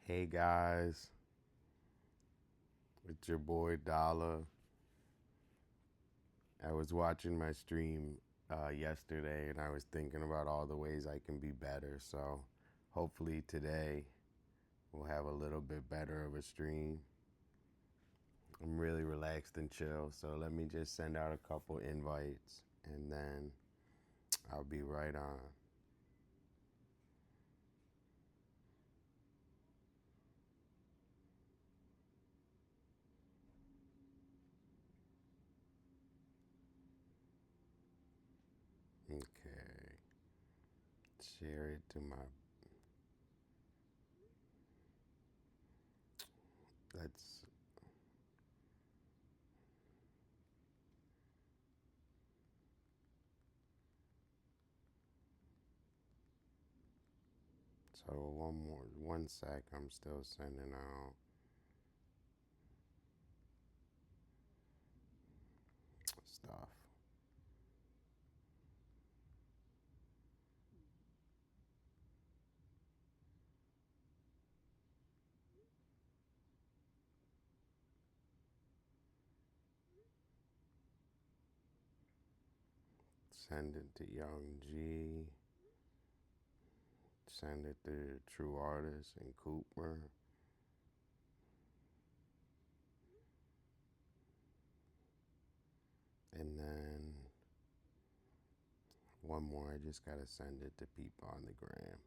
Hey guys, it's your boy Dolla. I was watching my stream yesterday and I was thinking about all the ways I can be better. So hopefully today we'll have a little bit better of a stream. I'm really relaxed and chill, so let me just send out a couple invites and then I'll be right on. Okay, share it to my. Let's. So one sec. I'm still sending out stuff. Send it to Young G. Send it to True Artist and Cooper. And then one more, I just gotta send it to people on the gram.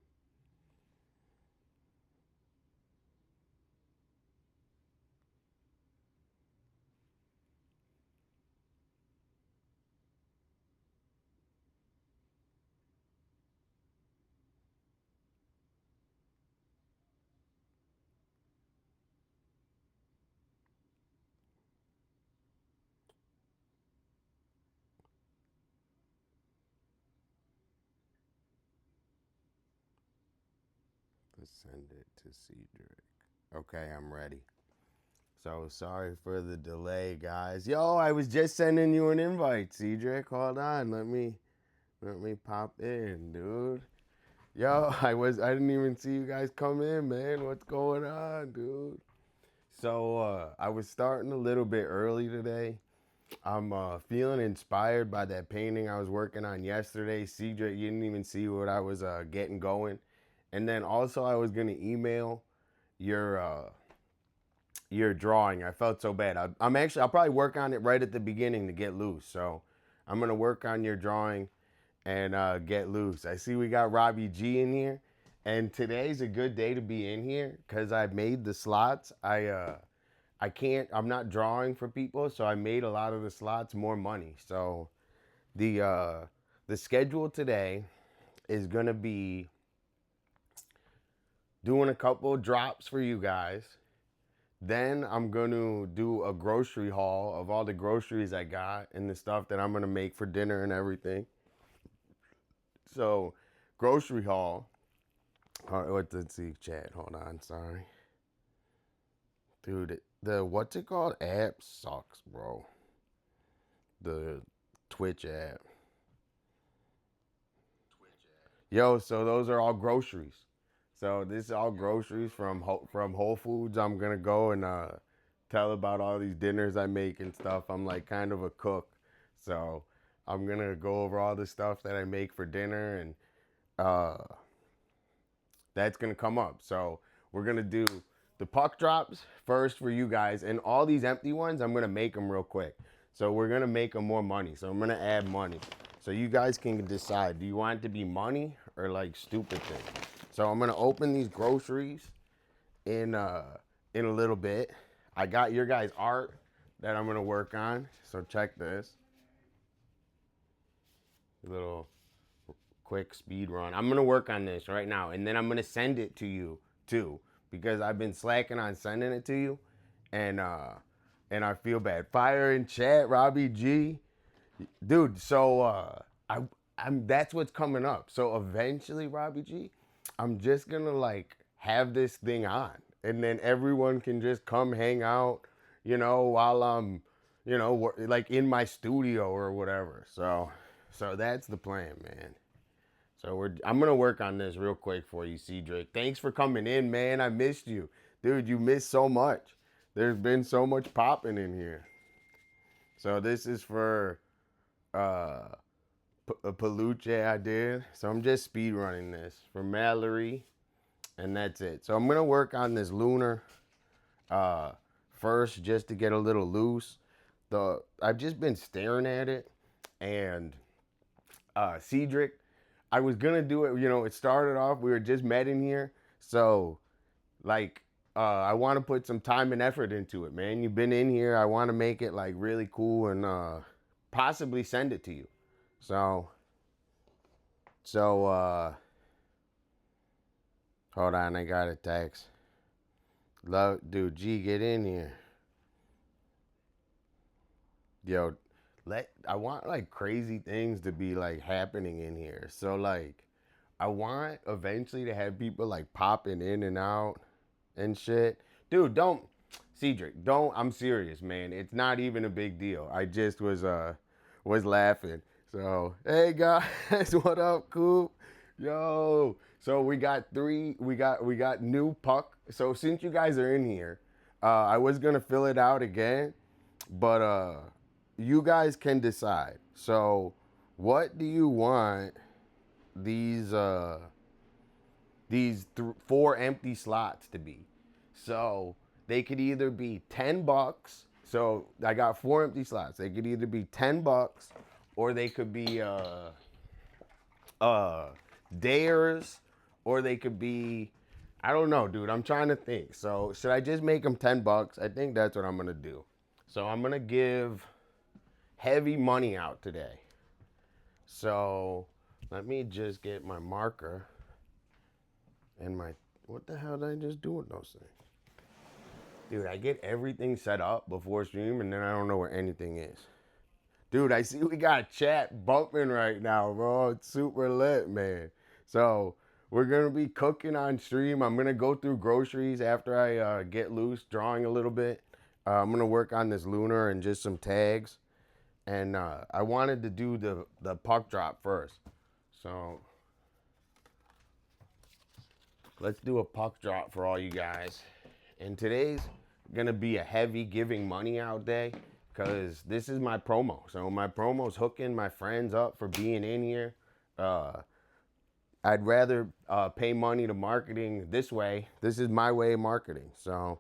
Let's send it to Cedric. Okay, I'm ready. So sorry for the delay, guys. Yo, I was just sending you an invite, Cedric. Hold on, let me pop in, dude. Yo, I didn't even see you guys come in, man. What's going on, dude? So I was starting a little bit early today. I'm feeling inspired by that painting I was working on yesterday. Cedric, you didn't even see what I was getting going. And then also I was gonna email your your drawing. I felt so bad. I'll probably work on it right at the beginning to get loose. So I'm gonna work on your drawing and get loose. I see we got Robbie G in here, and today's a good day to be in here because I've made the slots. I can't. I'm not drawing for people, so I made a lot of the slots more money. So the uh, the schedule today is gonna be doing a couple drops for you guys. Then I'm gonna do a grocery haul of all the groceries I got and the stuff that I'm gonna make for dinner and everything. So, grocery haul. Let's see, chat. Hold on, sorry, dude. The what's it called? App sucks, bro. The Twitch app. Yo, so those are all groceries. So this is all groceries from Whole Foods. I'm gonna go and tell about all these dinners I make and stuff. I'm like kind of a cook, so I'm gonna go over all the stuff that I make for dinner, and uh, that's gonna come up. So we're gonna do the puck drops first for you guys, and all these empty ones I'm gonna make them real quick. So we're gonna make them more money. So I'm gonna add money. So you guys can decide. Do you want it to be money or like stupid things? So I'm gonna open these groceries in in a little bit. I got your guys' art that I'm gonna work on. So check this little quick speed run. I'm gonna work on this right now, and then I'm gonna send it to you too, because I've been slacking on sending it to you, and I feel bad. Fire in chat, Robbie G, dude. So I'm that's what's coming up. So eventually, Robbie G, I'm just gonna like have this thing on, and then everyone can just come hang out, while I'm, like in my studio or whatever. So that's the plan, man. So I'm gonna work on this real quick for you, Cedric. Thanks for coming in, man. I missed you. Dude, you missed so much. There's been so much popping in here. So this is for uh a Peluche I did. So I'm just speed running this for Mallory, and that's it. So I'm gonna work on this lunar uh first just to get a little loose. I've just been staring at it, and Cedric, I was gonna do it. You know, it started off. We were just met in here, so like I want to put some time and effort into it, man. You've been in here. I want to make it like really cool and possibly send it to you. So so hold on, I got a text. Love, dude. G, get in here, yo. I want like crazy things to be like happening in here. So like I want eventually to have people like popping in and out and shit. Dude, don't Cedric, don't I'm serious, man. It's not even a big deal. I just was laughing. So, hey guys, what up, Coop? Yo. So we got new puck. So since you guys are in here, I was gonna fill it out again, but you guys can decide. So what do you want these four empty slots to be? So they could either be $10. So I got four empty slots. They could either be $10 or they could be dares, or they could be, I don't know, dude. I'm trying to think. So should I just make them $10? I think that's what I'm gonna do. So I'm gonna give heavy money out today. So let me just get my marker and my, what the hell did I just do with those things? Dude, I get everything set up before stream and then I don't know where anything is. Dude, I see we got chat bumping right now, bro. It's super lit, man. So we're gonna be cooking on stream. I'm gonna go through groceries after I get loose, drawing a little bit. I'm gonna work on this lunar and just some tags. And I wanted to do the puck drop first. So let's do a puck drop for all you guys. And today's gonna be a heavy giving money out day because this is my promo. So my promo's hooking my friends up for being in here. I'd rather pay money to marketing this way. This is my way of marketing. So,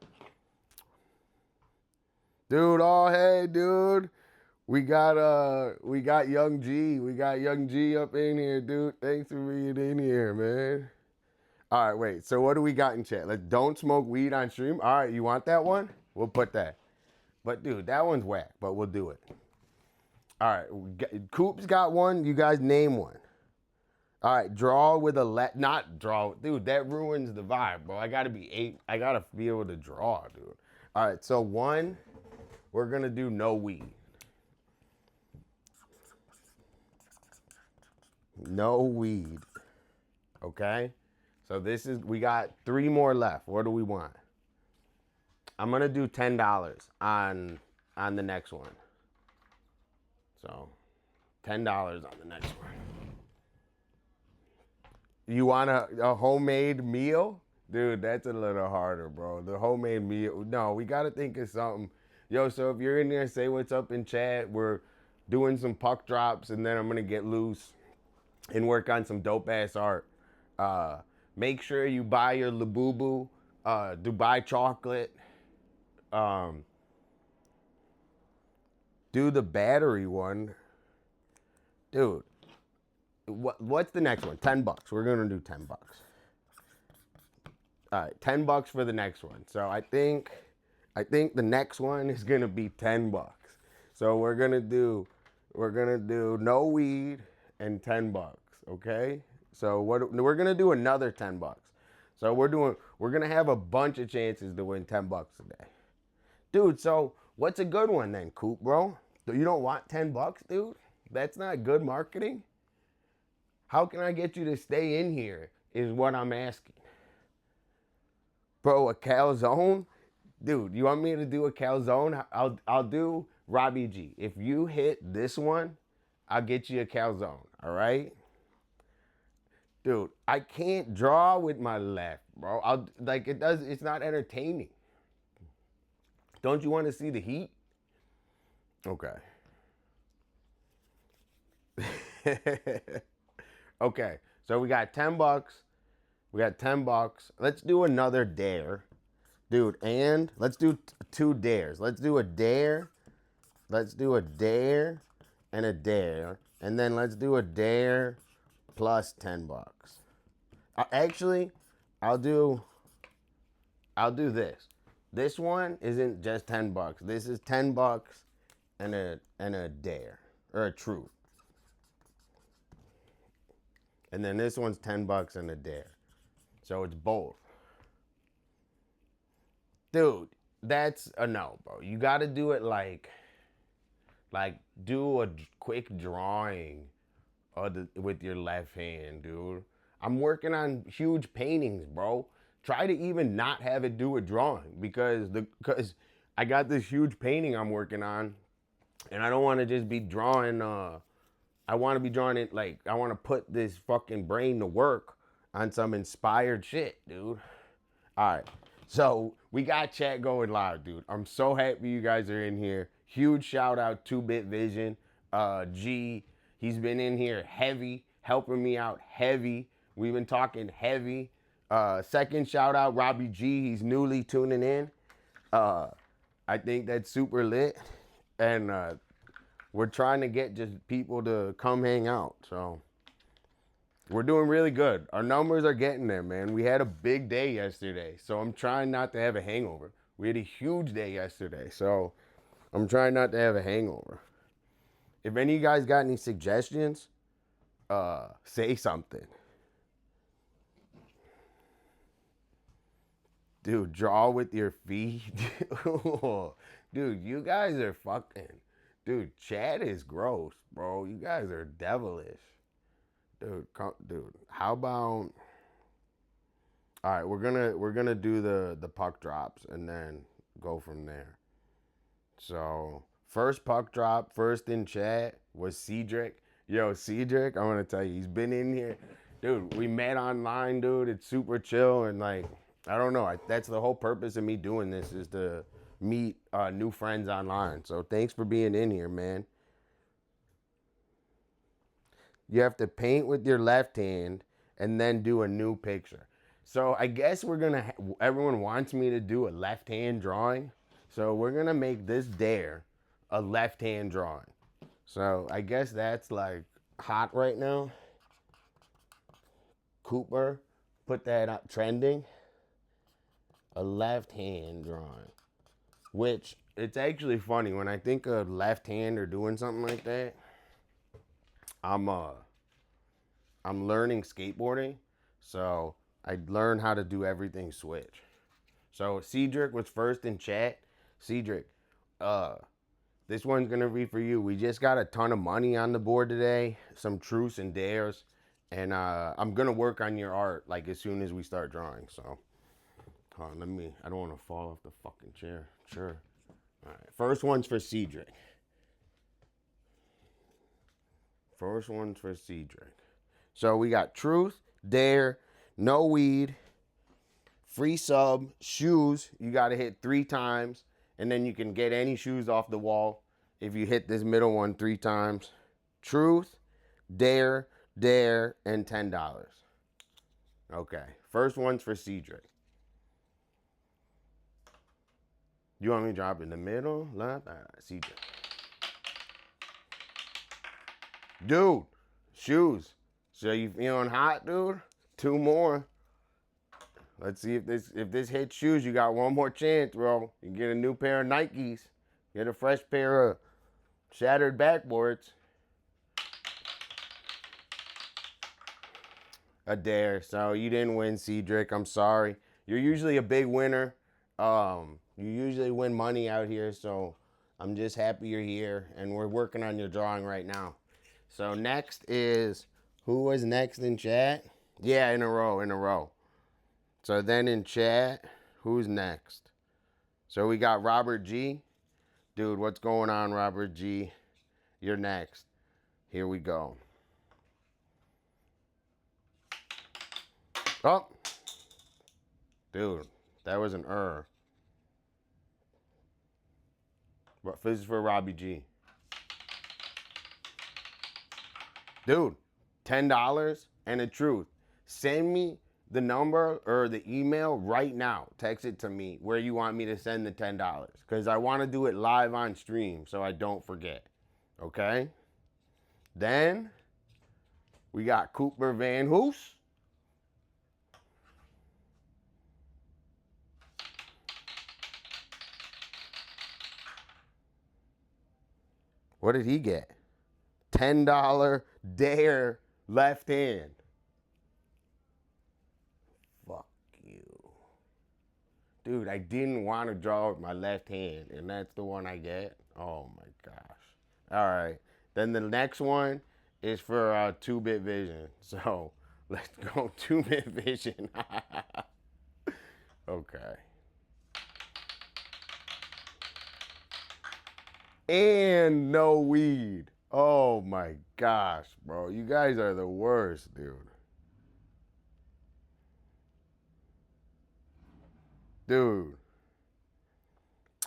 dude, oh hey, dude. We got Young G. We got Young G up in here, dude. Thanks for being in here, man. All right, wait. So what do we got in chat? Like, don't smoke weed on stream. All right, you want that one? We'll put that. But dude, that one's whack. But we'll do it. All right, Coop's got one. You guys name one. All right, draw with a not draw, dude. That ruins the vibe, bro. I gotta be 8. I gotta be able to draw, dude. All right, so one, we're gonna do no weed. No weed. Okay? So we got 3 more left. What do we want? I'm gonna do $10 on the next one. So $10 on the next one. You want a homemade meal? Dude, that's a little harder, bro. The homemade meal. No, we gotta think of something. Yo, so if you're in there, say what's up in chat. We're doing some puck drops and then I'm gonna get loose and work on some dope ass art. Make sure you buy your Labubu Dubai chocolate. Do the battery one, dude. What's the next one? $10. We're gonna do $10. All right, $10 for the next one. So I think the next one is gonna be $10. So we're gonna do no weed and $10. Okay. So we're gonna do another $10. So we're gonna have a bunch of chances to win $10 today, dude. So what's a good one then, Coop, bro? You don't want $10, dude? That's not good marketing. How can I get you to stay in here? Is what I'm asking, bro. A calzone, dude. You want me to do a calzone? I'll do Robbie G. If you hit this one, I'll get you a calzone. All right. Dude, I can't draw with my left, bro. It's not entertaining. Don't you want to see the heat? Okay. Okay. So we got 10 bucks. We got 10 bucks. Let's do another dare. Dude, and let's do two dares. Let's do a dare. Let's do a dare and a dare. And then let's do a dare plus 10 bucks. Actually, I'll do this. This one isn't just 10 bucks. This is 10 bucks and a dare or a truth. And then this one's 10 bucks and a dare. So it's both. Dude, that's a no, bro. You got to do it like do a quick drawing with your left hand, dude. I'm working on huge paintings, bro. Try to even not have it do a drawing because I got this huge painting I'm working on, and I don't want to just be drawing. I want to be drawing it like I want to put this fucking brain to work on some inspired shit, dude. All right. So we got chat going live, dude. I'm so happy you guys are in here. Huge shout out 2-Bit Vision. G, he's been in here heavy, helping me out heavy. We've been talking heavy. Second shout out Robbie G. He's newly tuning in. I think that's super lit. And we're trying to get just people to come hang out. So we're doing really good. Our numbers are getting there, man. We had a big day yesterday, so I'm trying not to have a hangover. We had a huge day yesterday, so I'm trying not to have a hangover. If any of you guys got any suggestions, say something. Dude, draw with your feet. Dude, you guys are fucking. Dude, chat is gross, bro. You guys are devilish. Dude, how about? All right, we're gonna do the puck drops and then go from there. So first puck drop, first in chat was Cedric. Yo, Cedric, I want to tell you, he's been in here, dude. We met online, dude. It's super chill and like I don't know. That's the whole purpose of me doing this is to meet new friends online. So thanks for being in here, man. You have to paint with your left hand and then do a new picture. So I guess everyone wants me to do a left hand drawing. So we're gonna make this dare a left hand drawing. So I guess that's like hot right now. Cooper, put that up trending. A left hand drawing. Which it's actually funny when I think of left hand or doing something like that. I'm learning skateboarding, so I learned how to do everything switch. So Cedric was first in chat. Cedric, this one's gonna be for you. We just got a ton of money on the board today, some truths and dares, and I'm gonna work on your art like as soon as we start drawing. So, hold on, I don't want to fall off the fucking chair. Sure. All right, first one's for Cedric. First one's for Cedric. So we got truth, dare, no weed, free sub, shoes. You got to hit 3 times, and then you can get any shoes off the wall if you hit this middle one 3 times. Truth, dare, and $10. Okay, first one's for Cedric. You want me to drop in the middle, left? All right, Cedric. Dude, shoes. So you feeling hot, dude? 2 more. Let's see if this hits shoes. You got 1 more chance, bro. You get a new pair of Nikes. Get a fresh pair of shattered backboards. A dare. So you didn't win, Cedric. I'm sorry. You're usually a big winner. You usually win money out here, so I'm just happy you're here, and we're working on your drawing right now. So next is, who was next in chat? Yeah, in a row. So then in chat, who's next? So we got Robert G. Dude, what's going on, Robert G? You're next. Here we go. Oh, dude, that was an error. But this is for Robbie G. Dude, $10 and the truth. Send me the number or the email right now. Text it to me where you want me to send the $10. Because I want to do it live on stream so I don't forget. Okay? Then we got Cooper Van Hoos. What did he get? $10 dare left hand. Fuck you. Dude, I didn't want to draw with my left hand, and that's the one I get. Oh my gosh. All right. Then the next one is for 2-bit vision. So let's go 2-bit vision. Okay. And no weed. Oh my gosh, bro. You guys are the worst, dude. Dude.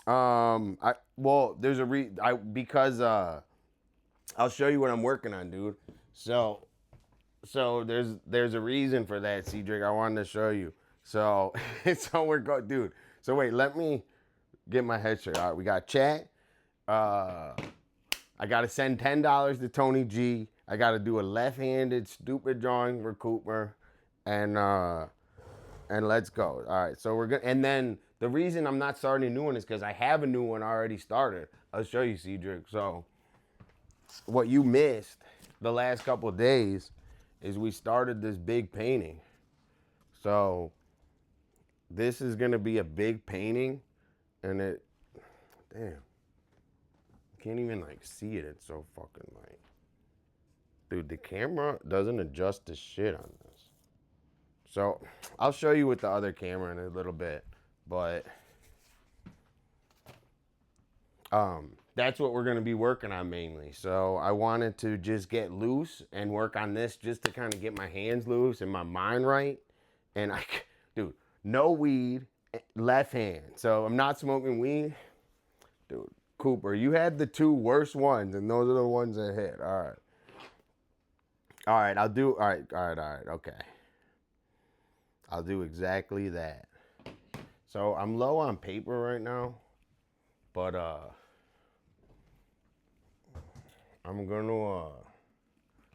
There's because I'll show you what I'm working on, dude. So there's a reason for that, Cedric. I wanted to show you. So so we're going, dude. So wait, let me get my headset. All right, we got chat. I gotta send $10 to Tony G. I gotta do a left-handed stupid drawing for Cooper, and let's go. All right, so we're good. And then the reason I'm not starting a new one is because I have a new one already started. I'll show you, Cedric. So what you missed the last couple of days is we started this big painting. So this is gonna be a big painting, and damn, can't even like see it. It's so fucking light. Dude, the camera doesn't adjust the shit on this. So I'll show you with the other camera in a little bit, but that's what we're gonna be working on mainly. So I wanted to just get loose and work on this just to kind of get my hands loose and my mind right. And dude, no weed, left hand. So I'm not smoking weed. Dude, Cooper, you had the 2 worst ones, and those are the ones that hit. All right. All right, all right, okay. I'll do exactly that. So I'm low on paper right now, but I'm gonna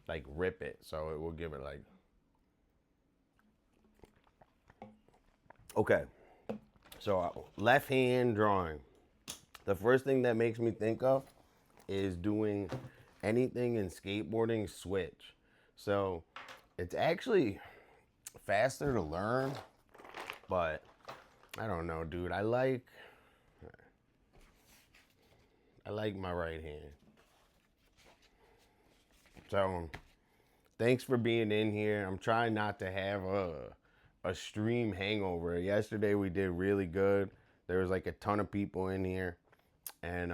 like rip it, so it will give it like. Okay, so left hand drawing. The first thing that makes me think of is doing anything in skateboarding switch. So it's actually faster to learn, but I don't know, dude. I like my right hand. So thanks for being in here. I'm trying not to have a stream hangover. Yesterday we did really good. There was like a ton of people in here, and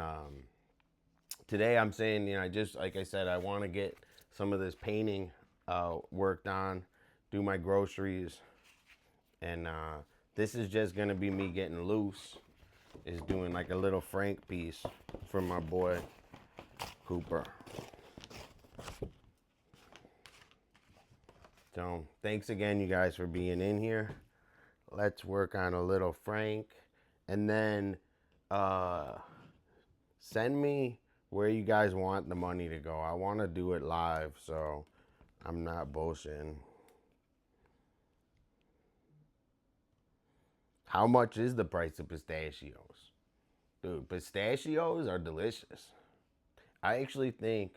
today I'm saying, you know, just like I said, I want to get some of this painting worked on, do my groceries, and this is just gonna be me getting loose. Is doing like a little Frank piece for my boy Cooper. So thanks again, you guys, for being in here. Let's work on a little Frank, and then send me where you guys want the money to go. I want to do it live, so I'm not bullshitting. How much is the price of pistachios? Dude, pistachios are delicious. I actually think,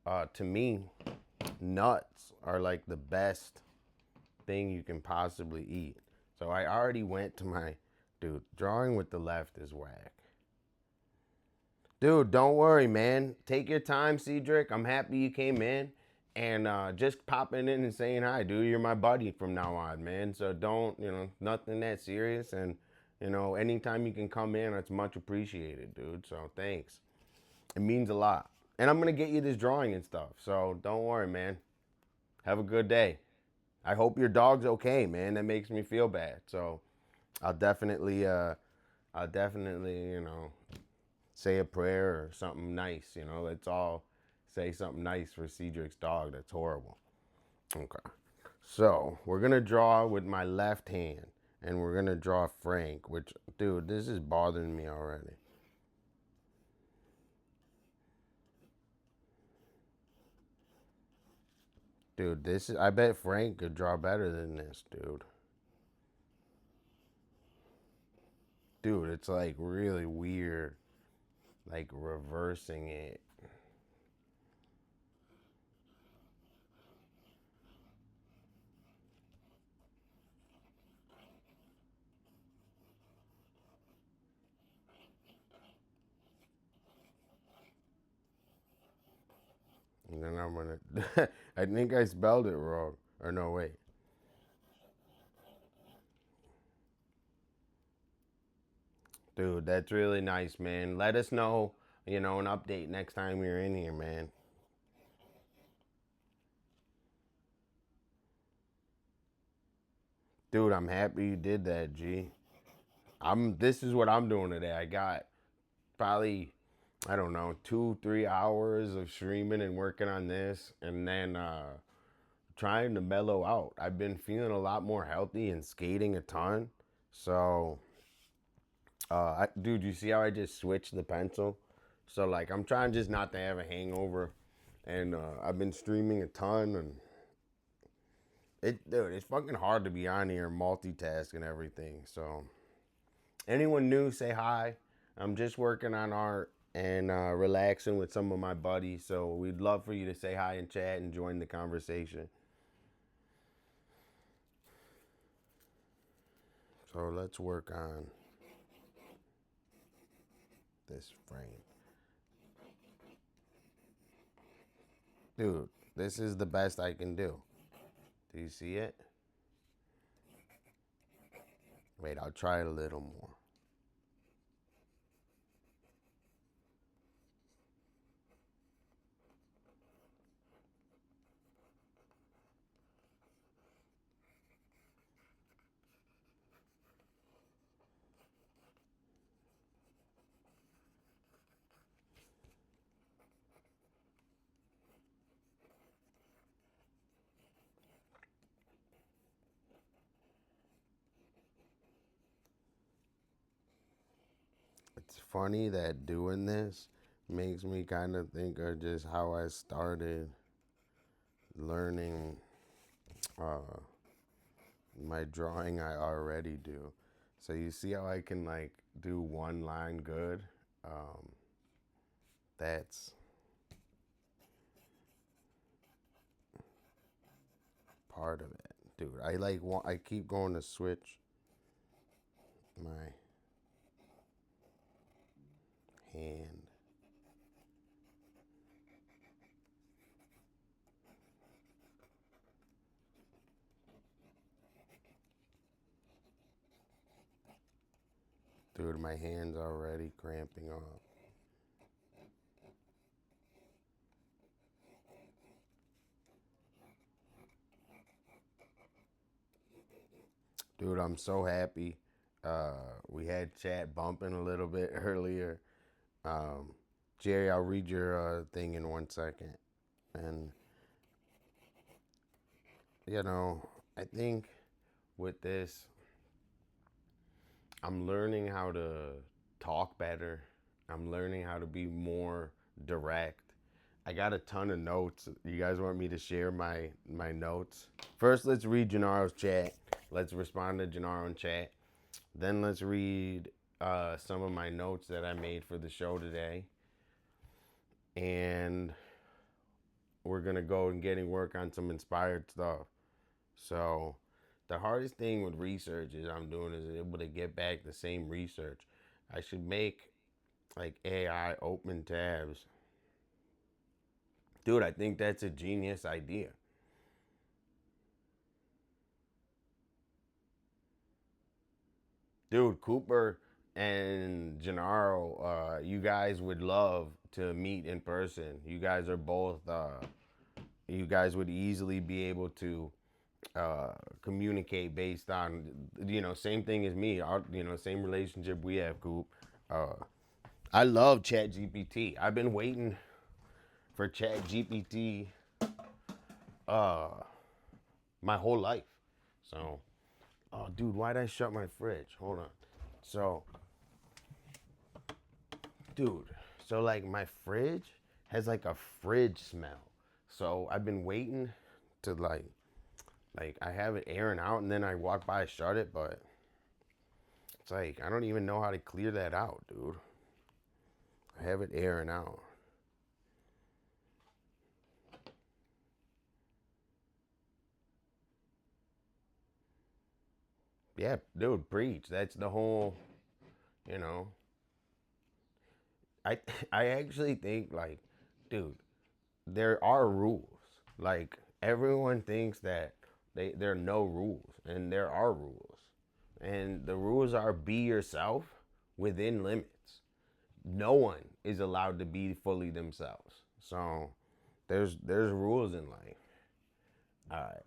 to me, nuts are like the best thing you can possibly eat. So I already went to my, dude, drawing with the left is whack. Dude, don't worry, man. Take your time, Cedric. I'm happy you came in. And just popping in and saying hi, dude. You're my buddy from now on, man. So don't, you know, nothing that serious. And, you know, anytime you can come in, it's much appreciated, dude. So thanks. It means a lot. And I'm going to get you this drawing and stuff. So don't worry, man. Have a good day. I hope your dog's okay, man. That makes me feel bad. So I'll definitely, say a prayer or something nice. Let's all say something nice for Cedric's dog. That's horrible. Okay. So we're gonna draw with my left hand, and we're gonna draw Frank. Which, dude, this is bothering me already. Dude, this is. I bet Frank could draw better than this, dude. Dude, it's like really weird, like reversing it. And then I'm gonna. I think I spelled it wrong. Or no, wait. Dude, that's really nice, man. Let us know, an update next time you're in here, man. Dude, I'm happy you did that, G. This is what I'm doing today. I got probably, I don't know, 2, 3 hours of streaming and working on this, and then trying to mellow out. I've been feeling a lot more healthy and skating a ton. So, dude, you see how I just switched the pencil? So like, I'm trying just not to have a hangover, and I've been streaming a ton, and dude, it's fucking hard to be on here and multitask and everything. So, anyone new, say hi. I'm just working on art and relaxing with some of my buddies. So we'd love for you to say hi and chat and join the conversation. So let's work on this frame. Dude, this is the best I can do. Do you see it? Wait, I'll try it a little more. It's funny that doing this makes me kind of think of just how I started learning uh, my drawing I already do. So you see how I can like do one line good? Um, that's part of it, dude. I keep going to switch my hand. Dude, my hand's already cramping up. Dude, I'm so happy. We had chat bumping a little bit earlier. Um, Jerry, I'll read your thing in 1 second. And, I think with this, I'm learning how to talk better. I'm learning how to be more direct. I got a ton of notes. You guys want me to share my notes? First, let's read Gennaro's chat. Let's respond to Gennaro in chat. Then let's read some of my notes that I made for the show today. And we're gonna go and getting work on some inspired stuff. So the hardest thing with research is I'm doing is able to get back the same research. I should make like AI open tabs. Dude, I think that's a genius idea. Dude, Cooper and Gennaro, you guys would love to meet in person. You guys are both, you guys would easily be able to uh, communicate based on, same thing as me. Our, same relationship we have, Coop. Uh, I love Chat GPT. I've been waiting for Chat GPT uh, my whole life. So, oh, dude, why'd I shut my fridge? Hold on. So, dude, so like my fridge has like a fridge smell. So I've been waiting to like I have it airing out, and then I walk by, shut it, but it's like I don't even know how to clear that out, dude. I have it airing out. Yeah, dude, preach. That's the whole, you know. I I actually think like, dude, there are rules. Like everyone thinks that there are no rules, and there are rules. And the rules are be yourself within limits. No one is allowed to be fully themselves. So there's rules in life. All right.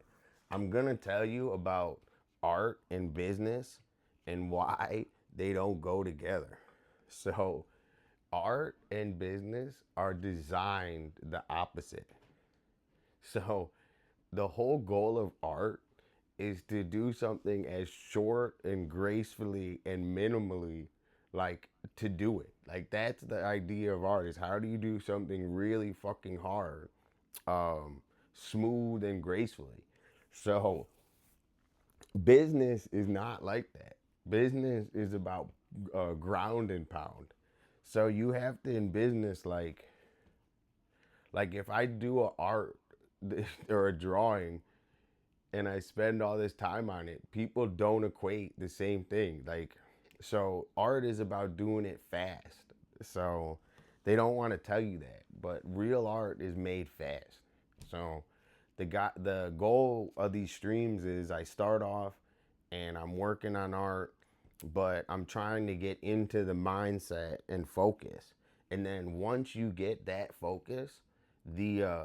I'm gonna tell you about art and business and why they don't go together. So art and business are designed the opposite. So the whole goal of art is to do something as short and gracefully and minimally, like, to do it. Like that's the idea of art, is how do you do something really fucking hard, um smooth and gracefully. So business is not like that. Business is about ground and pound. So you have to, in business, like if I do a art or a drawing and I spend all this time on it, people don't equate the same thing. Like, so art is about doing it fast. So they don't want to tell you that, but real art is made fast. So the goal of these streams is I start off and I'm working on art, but I'm trying to get into the mindset and focus. And then once you get that focus, the uh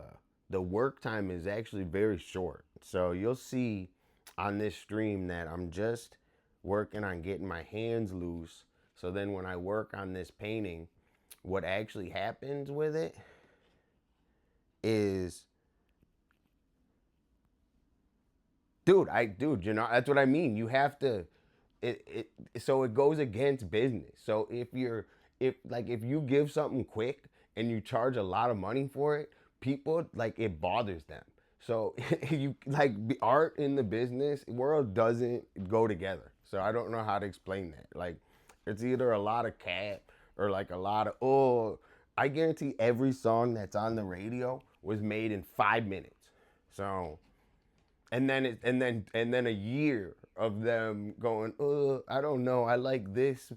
the work time is actually very short. So you'll see on this stream that I'm just working on getting my hands loose. So then when I work on this painting, what actually happens with it is, dude, that's what I mean. You have to, so it goes against business. So if you give something quick and you charge a lot of money for it, people, like, it bothers them. So you like, art in the business world doesn't go together. So I don't know how to explain that. Like, it's either a lot of cap or like a lot of, oh, I guarantee every song that's on the radio was made in 5 minutes. So, and then a year of them going, I don't know, I like this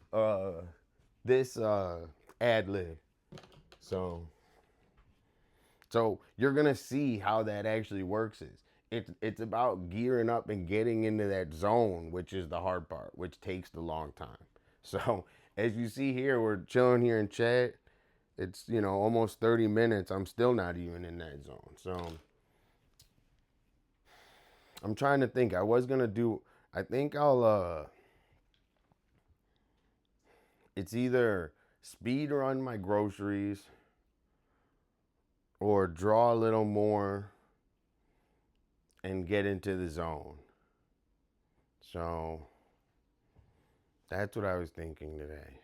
ad lib. So you're gonna see how that actually works. Is it's about gearing up and getting into that zone, which is the hard part, which takes the long time. So as you see here, we're chilling here in chat. It's, almost 30 minutes. I'm still not even in that zone. So I'm trying to think. I was gonna do. I think I'll. It's either speed run my groceries or draw a little more and get into the zone. So that's what I was thinking today.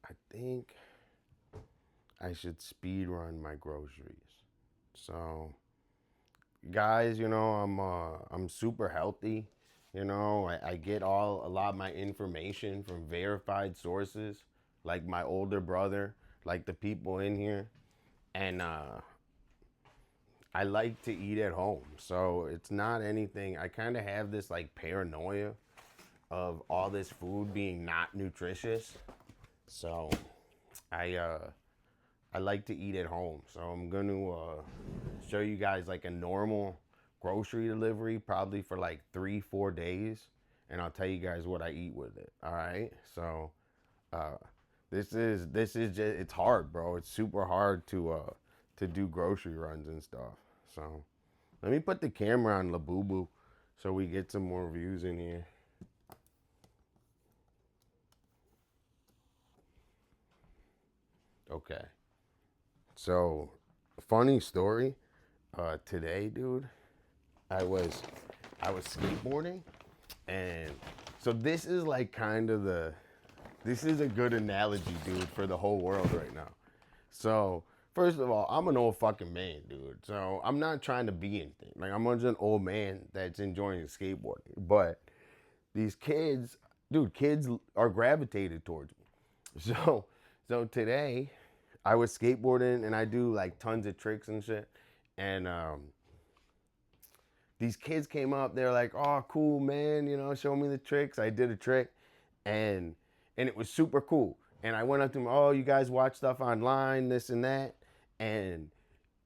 I think I should speed run my groceries. So guys, I'm super healthy. I get a lot of my information from verified sources, like my older brother, like the people in here. And I like to eat at home. So it's not anything. I kind of have this like paranoia of all this food being not nutritious. So I I like to eat at home. So I'm going to show you guys like a normal grocery delivery, probably for like 3-4 days, and I'll tell you guys what I eat with it. All right. So This is just, it's hard, bro. It's super hard to do grocery runs and stuff. So let me put the camera on Labubu so we get some more views in here. Okay. So funny story. Today, dude, I was I was skateboarding, and so this is like kind of this is a good analogy, dude, for the whole world right now. So, first of all, I'm an old fucking man, dude. So, I'm not trying to be anything. Like, I'm just an old man that's enjoying skateboarding. But these kids, dude, kids are gravitated towards me. So, so today, I was skateboarding and I do like tons of tricks and shit. And these kids came up, they're like, "Oh, cool, man, show me the tricks." I did a trick, and it was super cool. And I went up to them, "Oh, you guys watch stuff online, this and that," and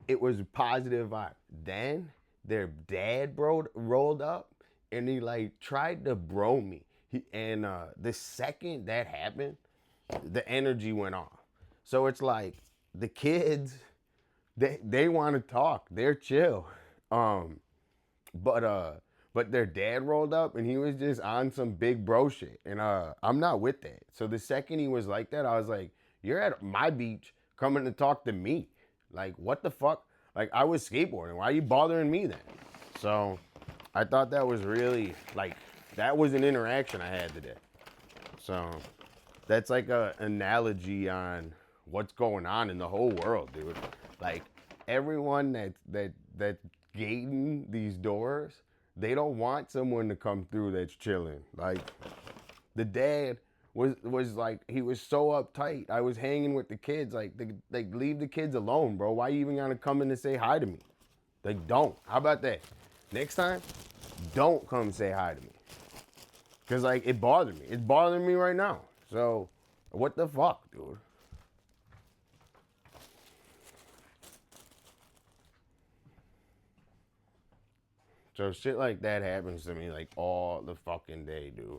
it was a positive vibe. Then their dad rolled up, and he like tried to bro me. And the second that happened, the energy went off. So it's like the kids, they want to talk, they're chill. Um, but their dad rolled up and he was just on some big bro shit. And I'm not with that. So the second he was like that, I was like, "You're at my beach coming to talk to me. Like, what the fuck?" Like, I was skateboarding. Why are you bothering me then? So I thought that was really like that was an interaction I had today. So that's like a analogy on what's going on in the whole world, dude. Like everyone that's gating these doors, they don't want someone to come through that's chilling. Like the dad was like he was so uptight. I was hanging with the kids, like leave the kids alone, bro. Why you even gotta come in to say hi to me? Like don't. How about that? Next time, don't come say hi to me. Cause like it bothered me. It's bothering me right now. So what the fuck, dude? So shit like that happens to me like all the fucking day, dude.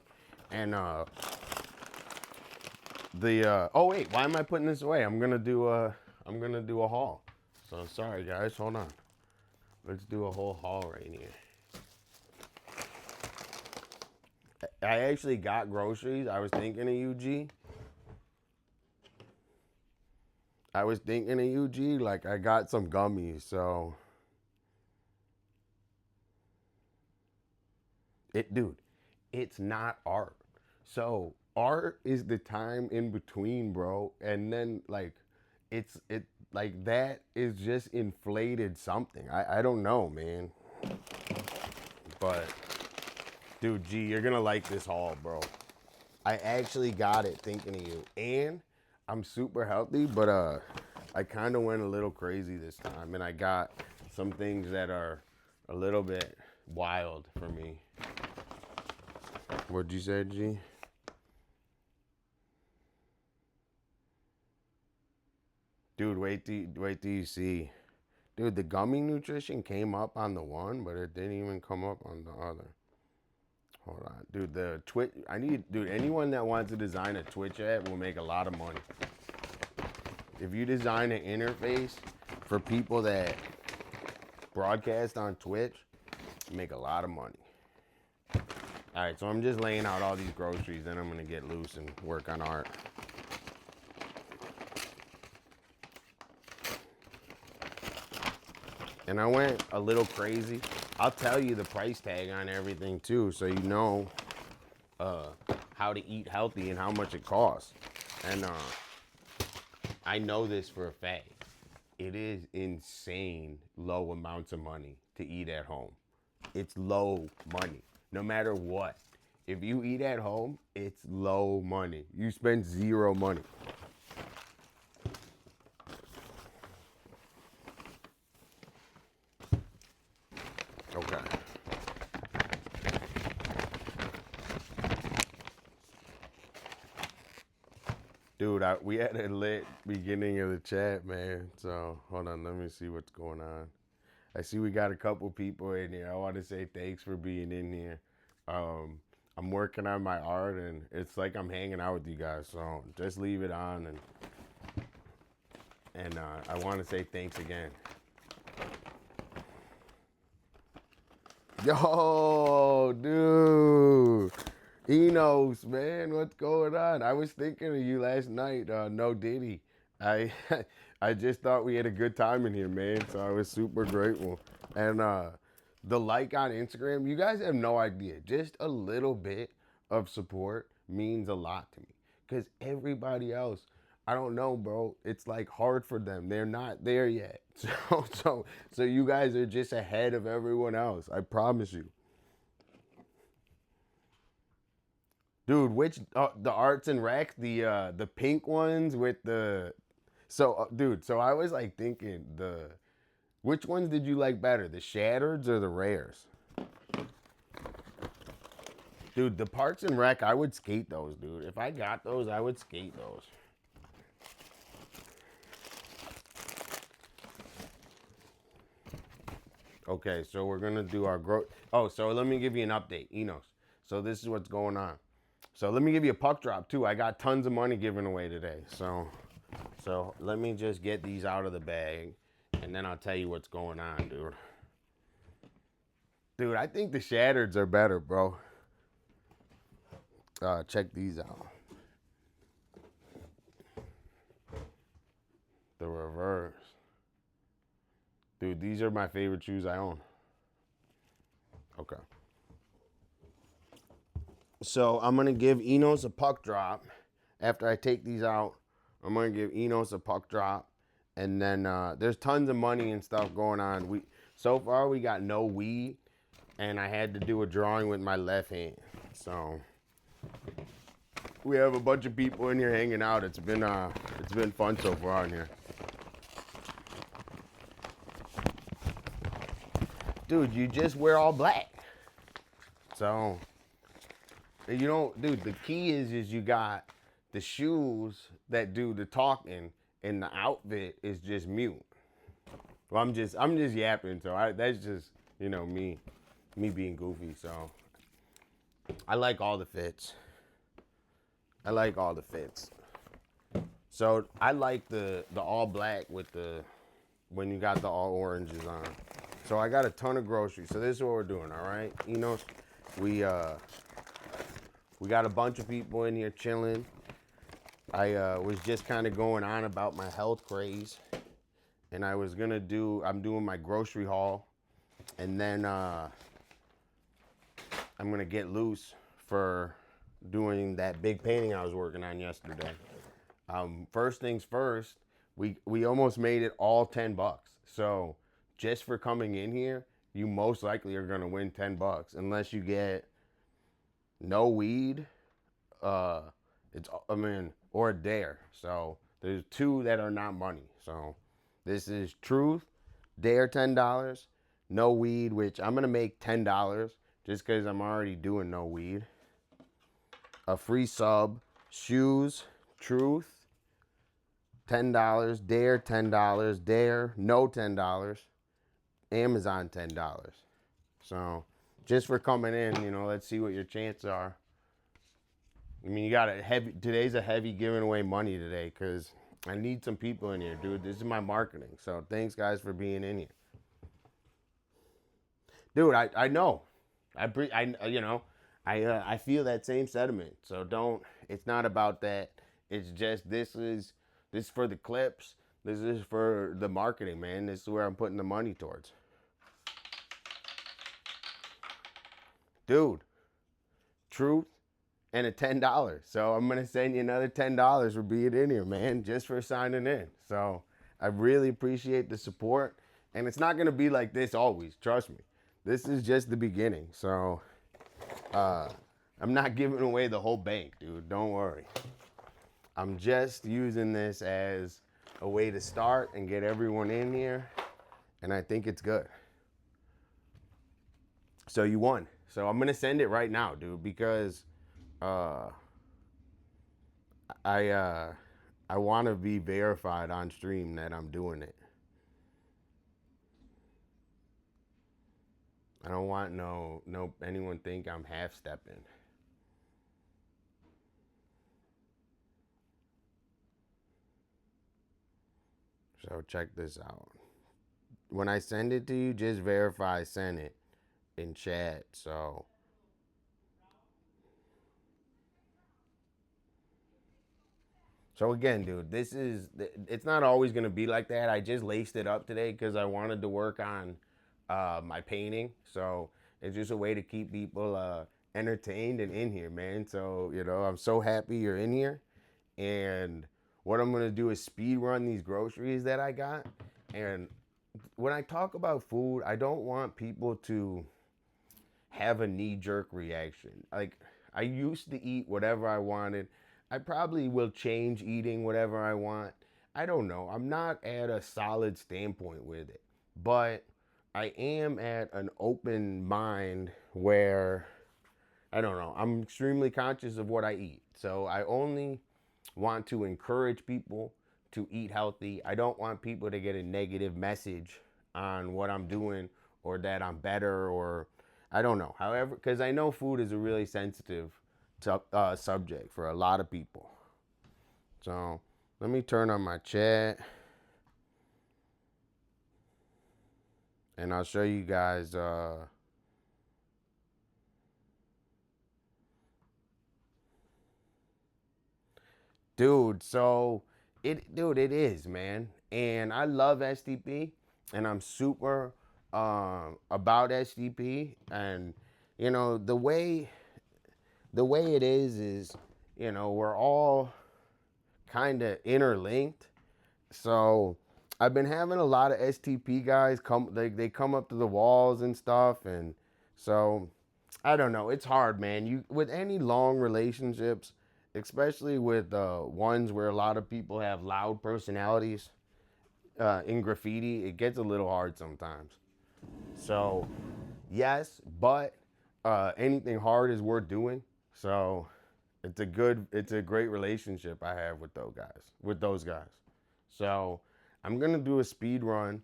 And oh wait, why am I putting this away? I'm gonna do a haul. So sorry guys, hold on. Let's do a whole haul right here. I actually got groceries. I was thinking of UG. Like I got some gummies, so dude, it's not art. So art is the time in between, bro. And then like it like that is just inflated something. I don't know, man. But dude, G, you're gonna like this haul, bro. I actually got it thinking of you. And I'm super healthy, but I kinda went a little crazy this time and I got some things that are a little bit wild for me. What'd you say, G? Dude, wait till you see. Dude, the gummy nutrition came up on the one, but it didn't even come up on the other. Hold on. Dude, the Twitch, dude, anyone that wants to design a Twitch app will make a lot of money. If you design an interface for people that broadcast on Twitch, you make a lot of money. All right, so I'm just laying out all these groceries, then I'm going to get loose and work on art. And I went a little crazy. I'll tell you the price tag on everything too, so you know how to eat healthy and how much it costs. And I know this for a fact. It is insane low amounts of money to eat at home. It's low money, no matter what. If you eat at home, it's low money. You spend zero money. Okay. Dude, we had a lit beginning of the chat, man. So hold on, let me see what's going on. I see we got a couple people in here. I want to say thanks for being in here. Um, I'm working on my art, and it's like I'm hanging out with you guys. So just leave it on, and I want to say thanks again. Yo, dude. Enos, man, what's going on? I was thinking of you last night. No Diddy. I I just thought we had a good time in here, man. So I was super grateful. And the like on Instagram, you guys have no idea. Just a little bit of support means a lot to me. Cause everybody else, I don't know, bro. It's like hard for them. They're not there yet. So you guys are just ahead of everyone else. I promise you. Dude, which the arts and rec, the pink ones with the dude, so I was like thinking which ones did you like better, the shattereds or the rares? Dude, the parks and rec, I would skate those, dude. If I got those, I would skate those. Okay, so we're gonna do our growth. Oh, so let me give you an update, Enos. So this is what's going on. So let me give you a puck drop too. I got tons of money given away today. So let me just get these out of the bag, and then I'll tell you what's going on, dude. Dude, I think the shattereds are better, bro. Check these out. The reverse. Dude, these are my favorite shoes I own. Okay. So I'm going to give Enos a puck drop. After I take these out, I'm going to give Enos a puck drop. And then there's tons of money and stuff going on. So far, we got no weed. And I had to do a drawing with my left hand. So we have a bunch of people in here hanging out. It's been fun so far in here. Dude, you just wear all black. So, you know, dude, the key is you got the shoes that do the talking, and the outfit is just mute. Well, I'm just yapping, so that's just, you know, me being goofy. So I like all the fits. I like all the fits. So I like the all black with when you got the all oranges on. So I got a ton of groceries. So this is what we're doing, all right? You know, we got a bunch of people in here chilling. I was just kind of going on about my health craze, and I'm doing my grocery haul, and then I'm gonna get loose for doing that big painting I was working on yesterday. First things first, we almost made it all $10. So just for coming in here, you most likely are gonna win $10 unless you get no weed. Or a dare. So there's two that are not money. So this is truth, dare $10, no weed, which I'm gonna make $10 just because I'm already doing no weed. A free sub, shoes, truth, $10, dare $10, dare no $10, Amazon $10. So just for coming in, you know, let's see what your chances are. I mean, today's a heavy giving away money today because I need some people in here, dude. This is my marketing. So thanks, guys, for being in here. Dude, I know. I feel that same sentiment. So it's not about that. It's just this is for the clips. This is for the marketing, man. This is where I'm putting the money towards. Dude, truth and a $10. So I'm gonna send you another $10 for being in here, man, just for signing in. So I really appreciate the support. And it's not gonna be like this always, trust me. This is just the beginning. So I'm not giving away the whole bank, dude. Don't worry. I'm just using this as a way to start and get everyone in here. And I think it's good. So you won. So I'm gonna send it right now, dude, because I want to be verified on stream that I'm doing it. I don't want no anyone think I'm half stepping. So check this out. When I send it to you, just verify I sent it in chat. So again, dude, it's not always gonna be like that. I just laced it up today because I wanted to work on my painting. So it's just a way to keep people entertained and in here, man. So I'm so happy you're in here. And what I'm gonna do is speed run these groceries that I got. And when I talk about food, I don't want people to have a knee jerk reaction. Like, I used to eat whatever I wanted. I probably will change eating whatever I want. I don't know. I'm not at a solid standpoint with it. But I am at an open mind where I don't know. I'm extremely conscious of what I eat. So I only want to encourage people to eat healthy. I don't want people to get a negative message on what I'm doing or that I'm better or I don't know. However, because I know food is a really sensitive subject for a lot of people. So let me turn on my chat and I'll show you guys. Dude, so it is, man. And I love STP and I'm super about STP and the way it is we're all kind of interlinked. So I've been having a lot of STP guys come they come up to the walls and stuff and so I don't know. It's hard, man. You with any long relationships, especially with ones where a lot of people have loud personalities in graffiti, it gets a little hard sometimes. So, yes, but anything hard is worth doing. So, it's a great relationship I have with those guys. With those guys. So, I'm gonna do a speed run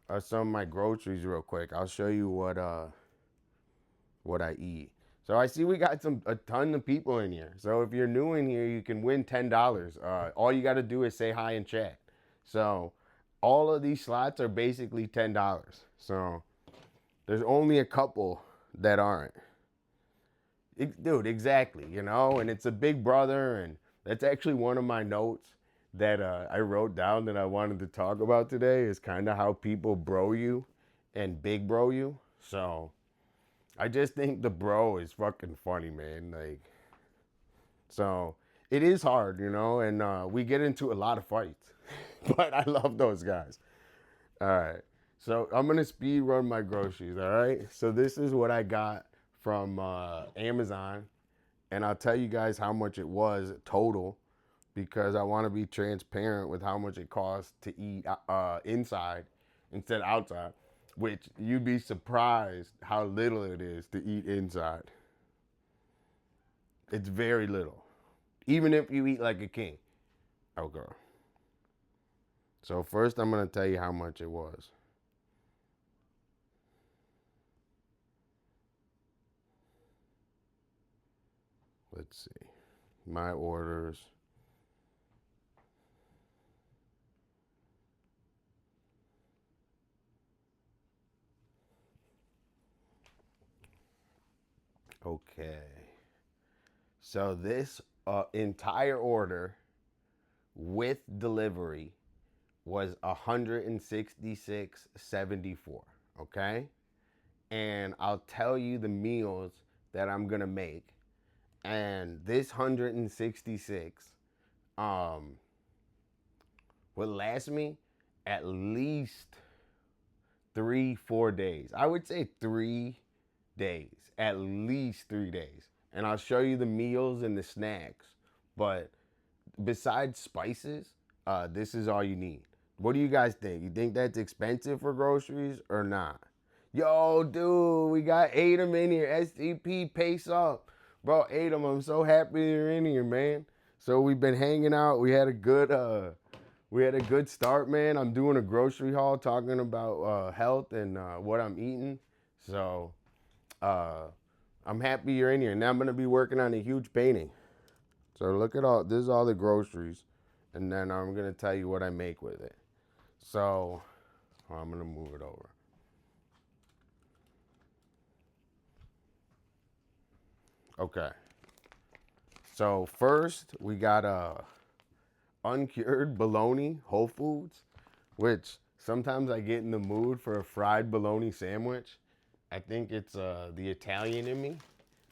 of some of my groceries real quick. I'll show you what I eat. So I see we got a ton of people in here. So if you're new in here, you can win $10. All you got to do is say hi in chat. So all of these slots are basically $10. So there's only a couple that aren't. Dude, exactly. And it's a big brother, and that's actually one of my notes that I wrote down that I wanted to talk about today is kind of how people bro you and big bro you. So I just think the bro is fucking funny, man. Like, so it is hard, and we get into a lot of fights, but I love those guys. All right, so I'm gonna speed run my groceries. All right, so this is what I got from Amazon, and I'll tell you guys how much it was total because I want to be transparent with how much it costs to eat inside instead of outside. Which you'd be surprised how little it is to eat inside. It's very little, even if you eat like a king. Okay. So first, I'm gonna tell you how much it was. Let's see, my orders. Okay. So this entire order with delivery was 166.74. Okay. And I'll tell you the meals that I'm gonna make. And this 166 um will last me at least 3 4 days. I would say 3 days, at least 3 days. And I'll show you the meals and the snacks. But besides spices, this is all you need. What do you guys think? You think that's expensive for groceries or not? Yo, dude, we got Adam in here. STP, pace up. Bro, Adam, I'm so happy you're in here, man. So we've been hanging out. We had a good start, man. I'm doing a grocery haul talking about health and what I'm eating. So uh, I'm happy you're in here. Now I'm going to be working on a huge painting. So look at this is all the groceries. And then I'm going to tell you what I make with it. So I'm gonna move it over. Okay. So first we got uncured bologna, Whole Foods, which sometimes I get in the mood for a fried bologna sandwich. I think it's the Italian in me.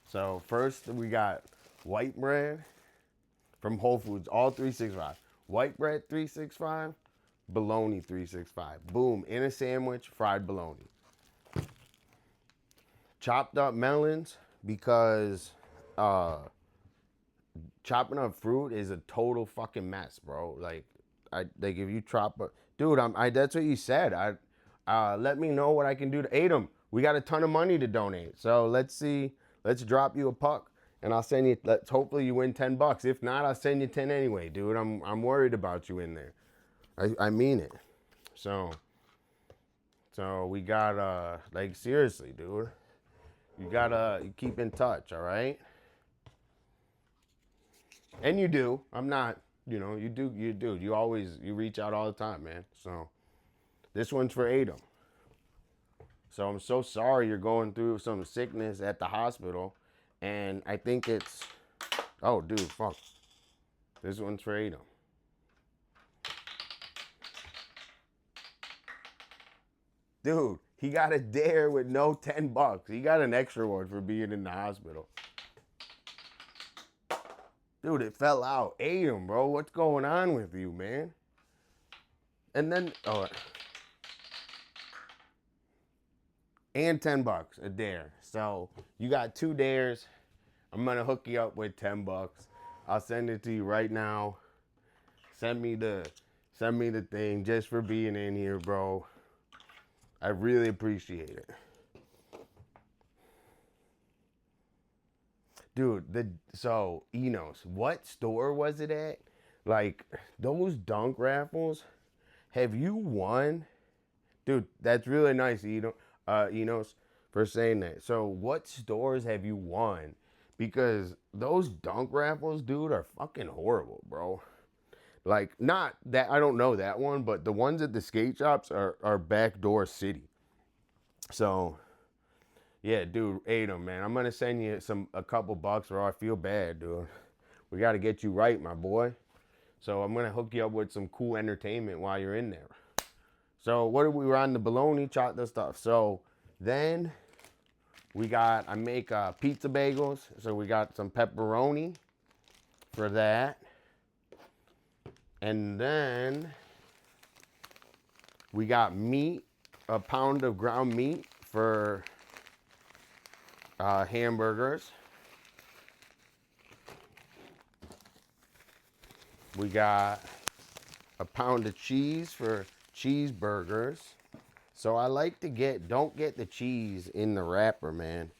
So first we got white bread from Whole Foods, all 365. White bread 365, bologna 365. Boom, in a sandwich, fried bologna. Chopped up melons because chopping up fruit is a total fucking mess, bro. Like if you chop up, dude, that's what you said. Let me know what I can do to aid them. We got a ton of money to donate, so let's see. Let's drop you a puck, and I'll send you. Let's hopefully you win $10. If not, I'll send you 10 anyway, dude. I'm worried about you in there. I mean it. So we got like seriously, dude. You gotta keep in touch, all right? And you do. I'm not, you do. You reach out all the time, man. So this one's for Adam. So I'm so sorry you're going through some sickness at the hospital. And I think it's, oh, dude, fuck. This one's for Adam. Dude, he got a dare with no $10. He got an extra one for being in the hospital. Dude, it fell out. Adam, bro, what's going on with you, man? And then, and $10 a dare. So you got 2 dares. I'm gonna hook you up with $10. I'll send it to you right now. Send me the thing just for being in here, bro. I really appreciate it. Dude, so Enos, what store was it at? Like those dunk raffles, have you won? Dude, that's really nice, Enos, for saying that. So what stores have you won? Because those dunk raffles, dude, are fucking horrible, bro. Like, not that, I don't know that one, but the ones at the skate shops are backdoor city. So, yeah, dude, Adam, man, I'm gonna send you a couple bucks, or I feel bad, dude. We gotta get you right, my boy. So I'm gonna hook you up with some cool entertainment while you're in there. So we were on the bologna, chop the stuff. So then I make pizza bagels. So we got some pepperoni for that. And then we got meat, a pound of ground meat for hamburgers. We got a pound of cheese for cheeseburgers. So I like to don't get the cheese in the wrapper, man.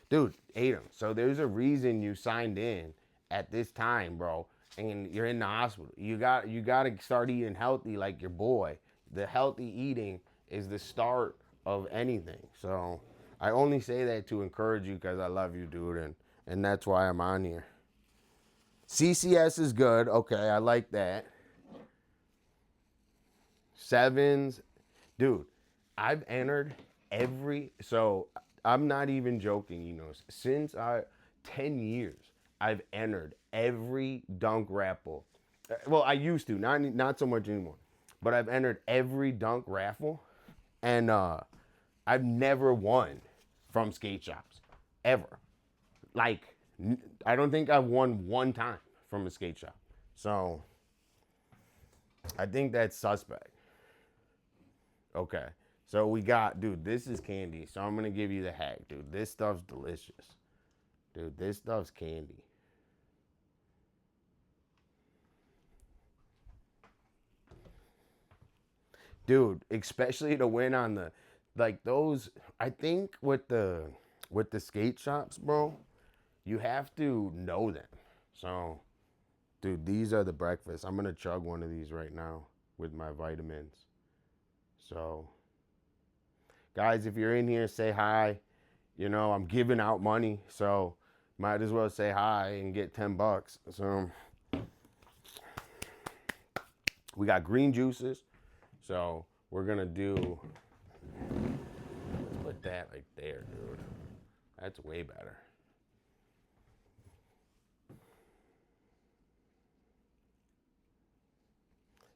Dude, Adam, so there's a reason you signed in at this time, bro, and you're in the hospital. You got to start eating healthy like your boy. The healthy eating is the start of anything. So I only say that to encourage you because I love you, dude, and that's why I'm on here. CCS is good. Okay, I like that. Sevens. Dude, I've entered so I'm not even joking, since 10 years, I've entered every dunk raffle. Well, I used to, not so much anymore, but I've entered every dunk raffle, and I've never won from skate shops, ever. Like, I don't think I've won one time from a skate shop. So I think that's suspect. Okay. So we got, dude, this is candy. So I'm going to give you the hack, dude. This stuff's delicious. Dude, this stuff's candy. Dude, especially to win on those, I think with the skate shops, bro, you have to know them. So, dude, these are the breakfasts. I'm going to chug one of these right now with my vitamins. So, guys, if you're in here, say hi. I'm giving out money, so might as well say hi and get $10. So We got green juices. So we're gonna do, let's put that like there, dude. That's way better.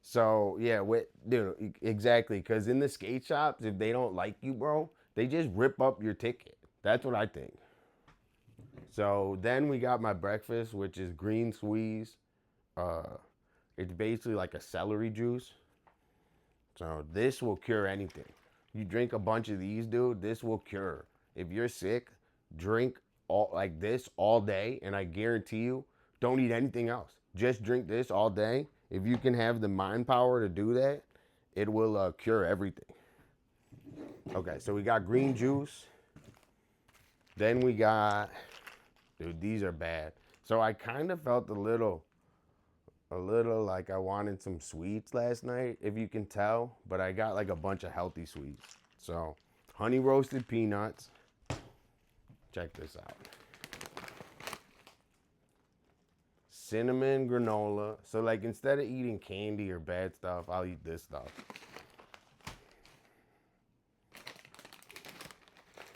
So yeah, dude, exactly. Cause in the skate shops, if they don't like you, bro, they just rip up your ticket. That's what I think. So then we got my breakfast, which is green squeeze. Uh, it's basically like a celery juice. So this will cure anything. You drink a bunch of these, dude, this will cure. If you're sick, drink all like this all day, and I guarantee you, don't eat anything else. Just drink this all day. If you can have the mind power to do that, it will cure everything. Okay, so we got green juice. Then we got, dude, these are bad. So I kind of felt a little like I wanted some sweets last night, if you can tell, but I got like a bunch of healthy sweets. So, honey roasted peanuts. Check this out. Cinnamon granola. So, like, instead of eating candy or bad stuff, I'll eat this stuff.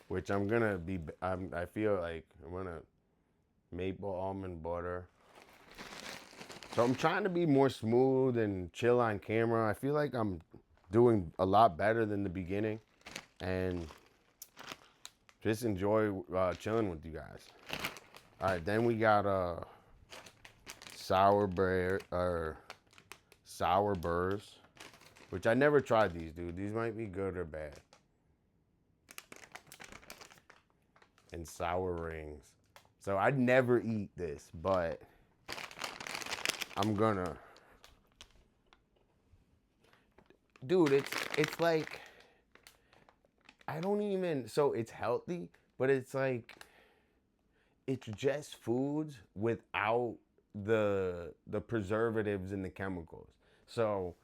Which I'm gonna be, I feel like I'm gonna maple almond butter. So I'm trying to be more smooth and chill on camera. I feel like I'm doing a lot better than the beginning, and just enjoy chilling with you guys. All right, then we got sour bear or sour burrs, which I never tried these, dude. These might be good or bad. And sour rings. So I'd never eat this, but I'm gonna. Dude, it's like, I don't even, so it's healthy, but it's like, it's just foods without the preservatives and the chemicals. So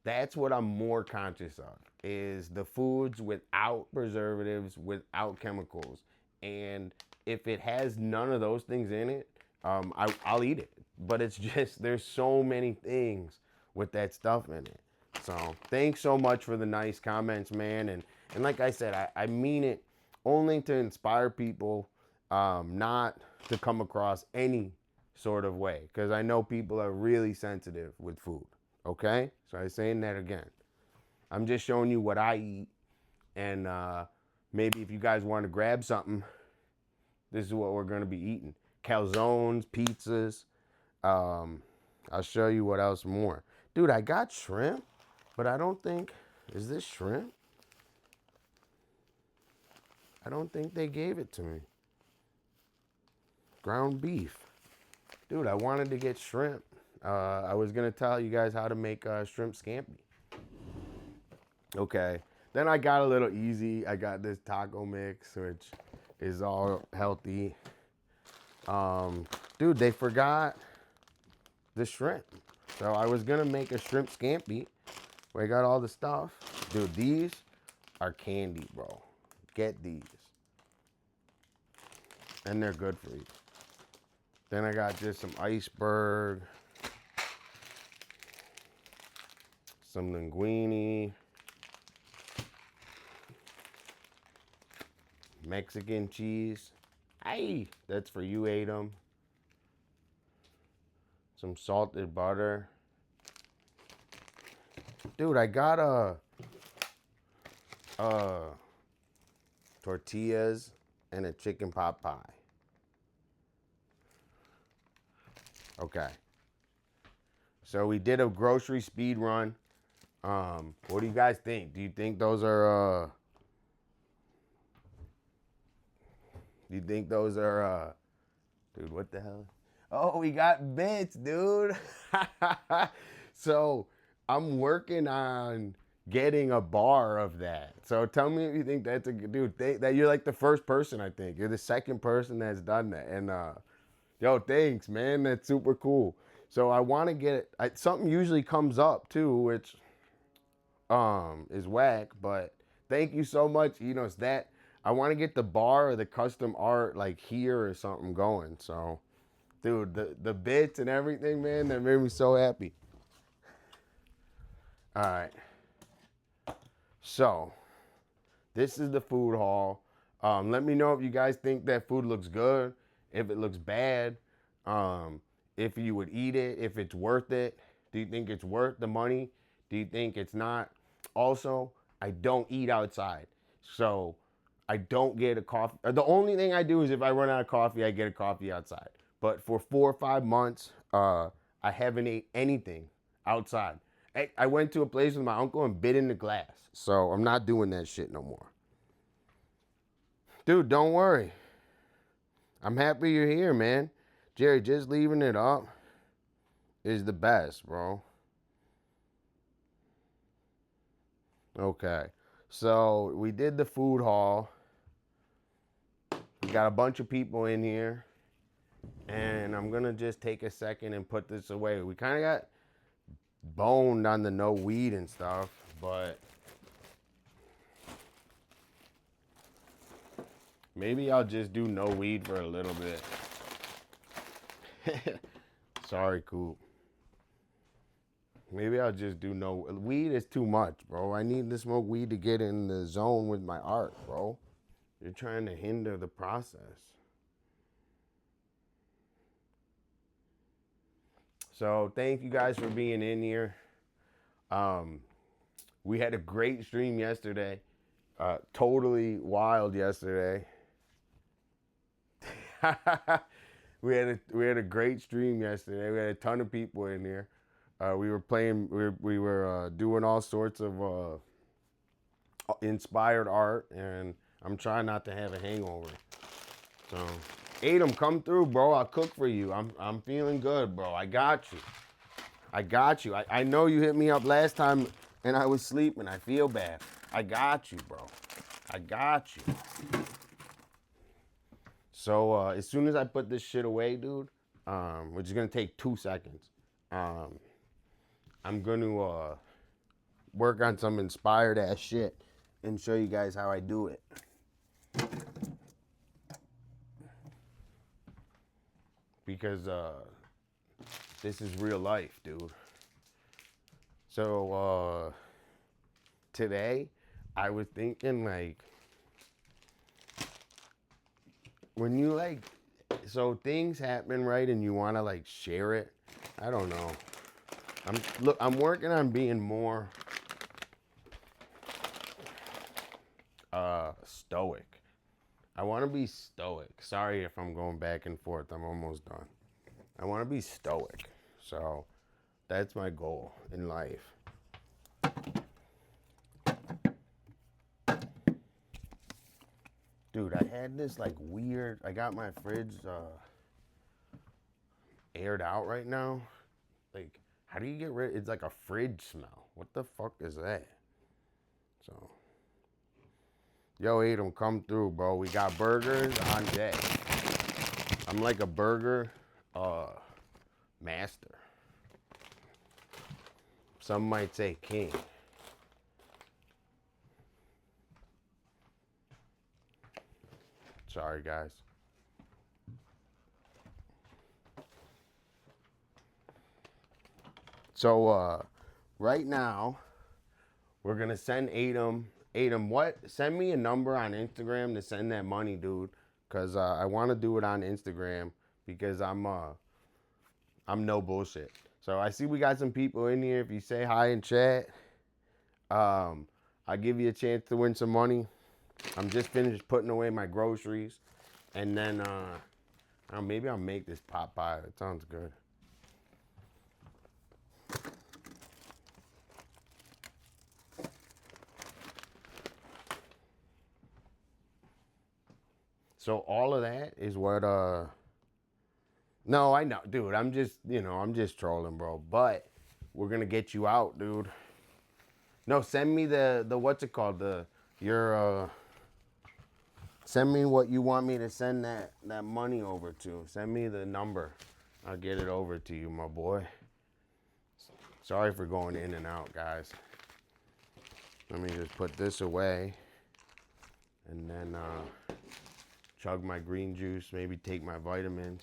that's what I'm more conscious of, is the foods without preservatives, without chemicals. And if it has none of those things in it, I'll eat it. But it's just, there's so many things with that stuff in it. So thanks so much for the nice comments, man. And like I said, I mean it only to inspire people, not to come across any sort of way, because I know people are really sensitive with food. Okay, so I'm saying that again. I'm just showing you what I eat, and maybe if you guys want to grab something, this is what we're gonna be eating: calzones, pizzas. I'll show you what else more, dude. I got shrimp, but I don't think, is this shrimp? I don't think they gave it to me. Ground beef. Dude, I wanted to get shrimp. I was gonna tell you guys how to make shrimp scampi. Okay, then I got a little easy. I got this taco mix, which is all healthy. Dude, they forgot the shrimp. So I was gonna make a shrimp scampi where I got all the stuff. Dude, these are candy, bro. Get these. And they're good for you. Then I got just some iceberg, some linguine, Mexican cheese. Hey, that's for you, Adam. Some salted butter. Dude, I got tortillas and a chicken pot pie. Okay. So we did a grocery speed run. What do you guys think? Do you think those are dude, what the hell? Oh, we got bits, dude. So I'm working on getting a bar of that. So tell me if you think that's a good, dude. That you're like the first person, I think. You're the second person that's done that. And yo, thanks, man. That's super cool. So I want to get something usually comes up too, which is whack, but thank you so much. You know, it's that I want to get the bar or the custom art like here or something going. So, dude, the bits and everything, man, that made me so happy. All right. So, this is the food haul. Let me know if you guys think that food looks good, if it looks bad, if you would eat it, if it's worth it. Do you think it's worth the money? Do you think it's not? Also, I don't eat outside. So, I don't get a coffee. The only thing I do is if I run out of coffee, I get a coffee outside. But for 4 or 5 months, I haven't ate anything outside. I went to a place with my uncle and bit in the glass. So I'm not doing that shit no more. Dude, don't worry. I'm happy you're here, man. Jerry, just leaving it up is the best, bro. Okay. So we did the food haul. We got a bunch of people in here. And I'm going to just take a second and put this away. We kind of got boned on the no weed and stuff, but maybe I'll just do no weed for a little bit. Sorry, Coop. Maybe I'll just do no weed is too much, bro. I need to smoke weed to get in the zone with my art, bro. You're trying to hinder the process. So thank you guys for being in here. We had a great stream yesterday. Totally wild yesterday. we had a great stream yesterday. We had a ton of people in here. We were playing. We were doing all sorts of inspired art, and I'm trying not to have a hangover. So, Adam, come through, bro. I'll cook for you. I'm feeling good, bro. I got you. I know you hit me up last time, and I was sleeping. I feel bad. I got you, bro. I got you. So as soon as I put this shit away, dude, which is gonna take 2 seconds, I'm gonna work on some inspired ass shit and show you guys how I do it. Because this is real life, dude. So today I was thinking, like, when you like, so things happen, right, and you want to like share it. I don't know. I'm working on being more stoic. I want to be stoic. Sorry if I'm going back and forth. I'm almost done. I want to be stoic. So that's my goal in life. Dude, I had this like weird, I got my fridge aired out right now. Like, how do you get rid? It's like a fridge smell. What the fuck is that? So, yo, Adam, come through, bro. We got burgers on deck. I'm like a burger master. Some might say king. Sorry, guys. So, right now, we're gonna send Adam. What? Send me a number on Instagram to send that money, dude. Cause I want to do it on Instagram because I'm no bullshit. So I see we got some people in here. If you say hi in chat, I'll give you a chance to win some money. I'm just finished putting away my groceries, and then maybe I'll make this pot pie. It sounds good. So all of that is what no, I know, dude. I'm just trolling, bro. But we're gonna get you out, dude. No, send me the what's it called? Send me what you want me to send that money over to. Send me the number. I'll get it over to you, my boy. Sorry for going in and out, guys. Let me just put this away, and then chug my green juice. Maybe take my vitamins.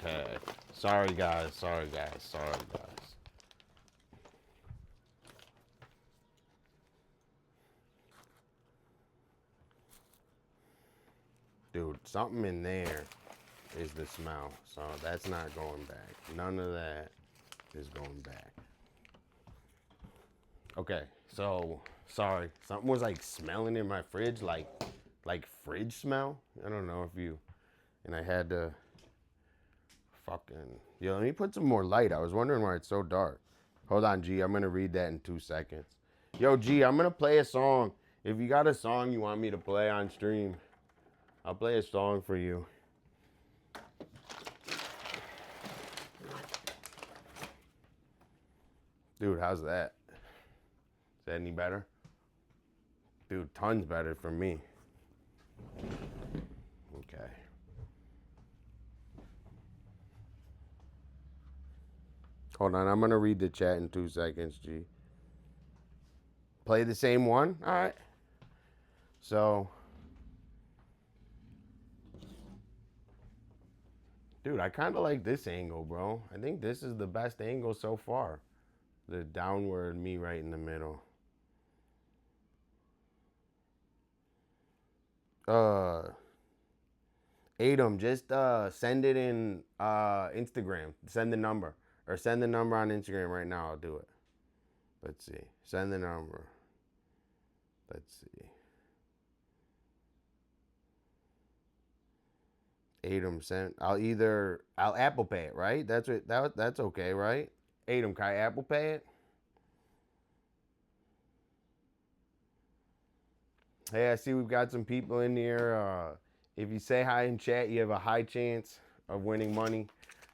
Okay. Sorry, guys. Sorry, guys. Sorry, guys. Dude, something in there is the smell. So that's not going back. None of that is going back. Okay, so sorry. Something was like smelling in my fridge, like fridge smell. I don't know if you, and I had to fucking, yo, let me put some more light. I was wondering why it's so dark. Hold on, G, I'm gonna read that in 2 seconds. Yo, G, I'm gonna play a song. If you got a song you want me to play on stream, I'll play a song for you. Dude, how's that? Is that any better? Dude, tons better for me. Okay. Hold on, I'm gonna read the chat in 2 seconds, G. Play the same one? Alright. So, dude, I kind of like this angle, bro. I think this is the best angle so far. The downward, me right in the middle. Adam, just send it in Instagram. Send the number. Or send the number on Instagram right now. I'll do it. Let's see. Send the number. Let's see. Adam sent. I'll Apple Pay it, right? That's okay, right? Adam, can I Apple Pay it? Hey, I see we've got some people in here. If you say hi in chat, you have a high chance of winning money.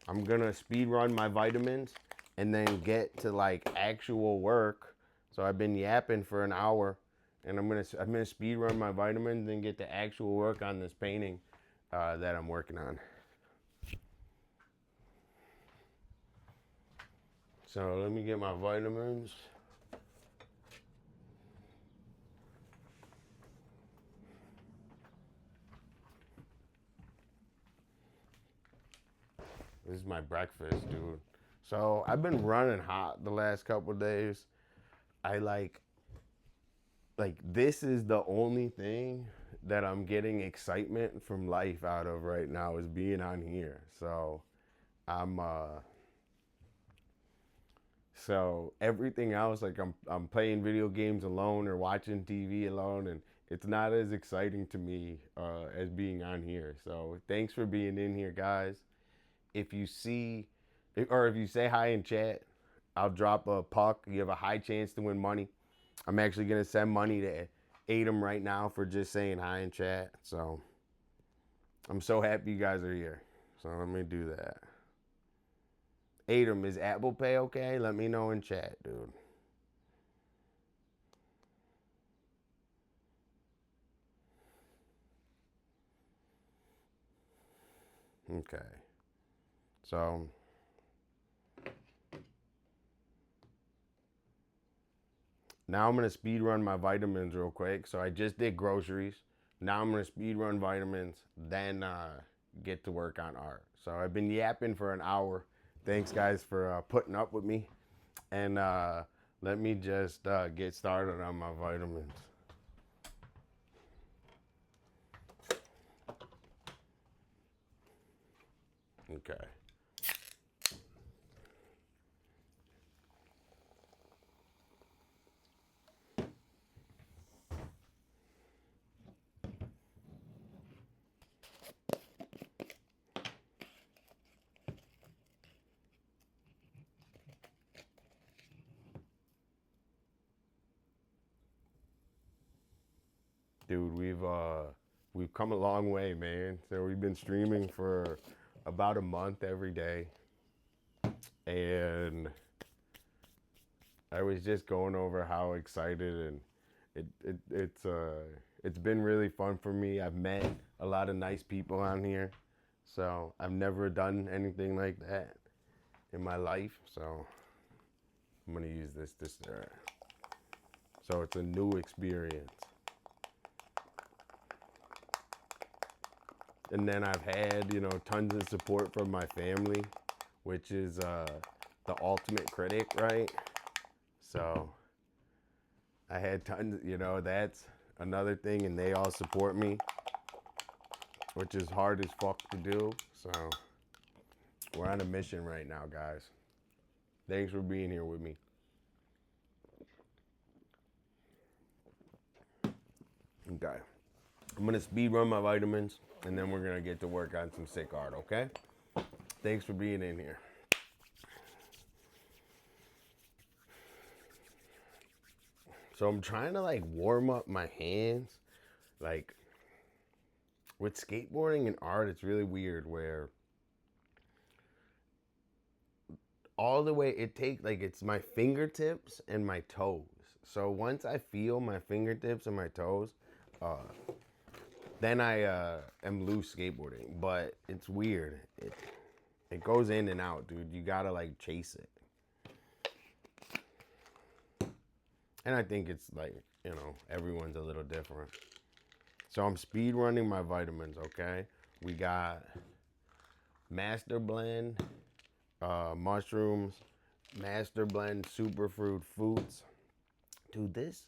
I'm gonna speed run my vitamins and then get to like actual work. So I've been yapping for an hour, and I'm gonna speed run my vitamins and get to actual work on this painting that I'm working on. So let me get my vitamins. This is my breakfast, dude. So I've been running hot the last couple of days. I like this is the only thing that I'm getting excitement from life out of right now is being on here. So I'm so everything else, like I'm playing video games alone or watching TV alone, and it's not as exciting to me as being on here. So thanks for being in here, guys. If you see, or if you say hi in chat, I'll drop a puck. You have a high chance to win money. I'm actually gonna send money to Adam right now for just saying hi in chat. So I'm so happy you guys are here. So let me do that. Adam, is Apple Pay okay? Let me know in chat, dude. Okay. So now I'm gonna speed run my vitamins real quick. So I just did groceries. Now I'm gonna speed run vitamins, then get to work on art. So I've been yapping for an hour. Thanks, guys, for putting up with me. And let me just get started on my vitamins. Okay. Dude, we've come a long way, man. So we've been streaming for about a month every day, and I was just going over how excited, and it's been really fun for me. I've met a lot of nice people on here, so I've never done anything like that in my life. So I'm gonna use this to start. So it's a new experience. And then I've had, you know, tons of support from my family, which is the ultimate critic, right? So I had tons, you know, that's another thing, and they all support me, which is hard as fuck to do. So we're on a mission right now, guys. Thanks for being here with me. Okay. I'm gonna speed run my vitamins, and then we're gonna get to work on some sick art, okay? Thanks for being in here. So I'm trying to like warm up my hands. Like with skateboarding and art, it's really weird where all the way it takes, like, it's my fingertips and my toes. So once I feel my fingertips and my toes, then I am loose skateboarding. But it's weird. It goes in and out, dude. You gotta like chase it. And I think it's like, you know, everyone's a little different. So I'm speed running my vitamins, okay? We got Master Blend, mushrooms, Master Blend, superfood foods. Dude, this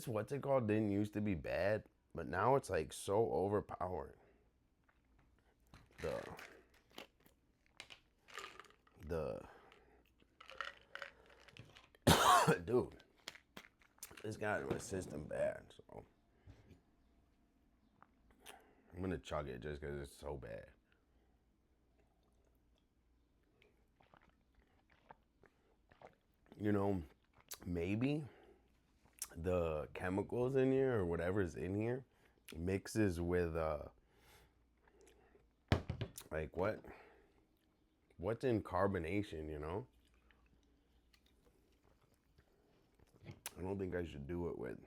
what's it called didn't used to be bad, but now it's like so overpowering. The dude, this got my system bad, so I'm gonna chug it just because it's so bad. You know, maybe the chemicals in here or whatever's in here mixes with like what's in carbonation, you know? I don't think I should do it with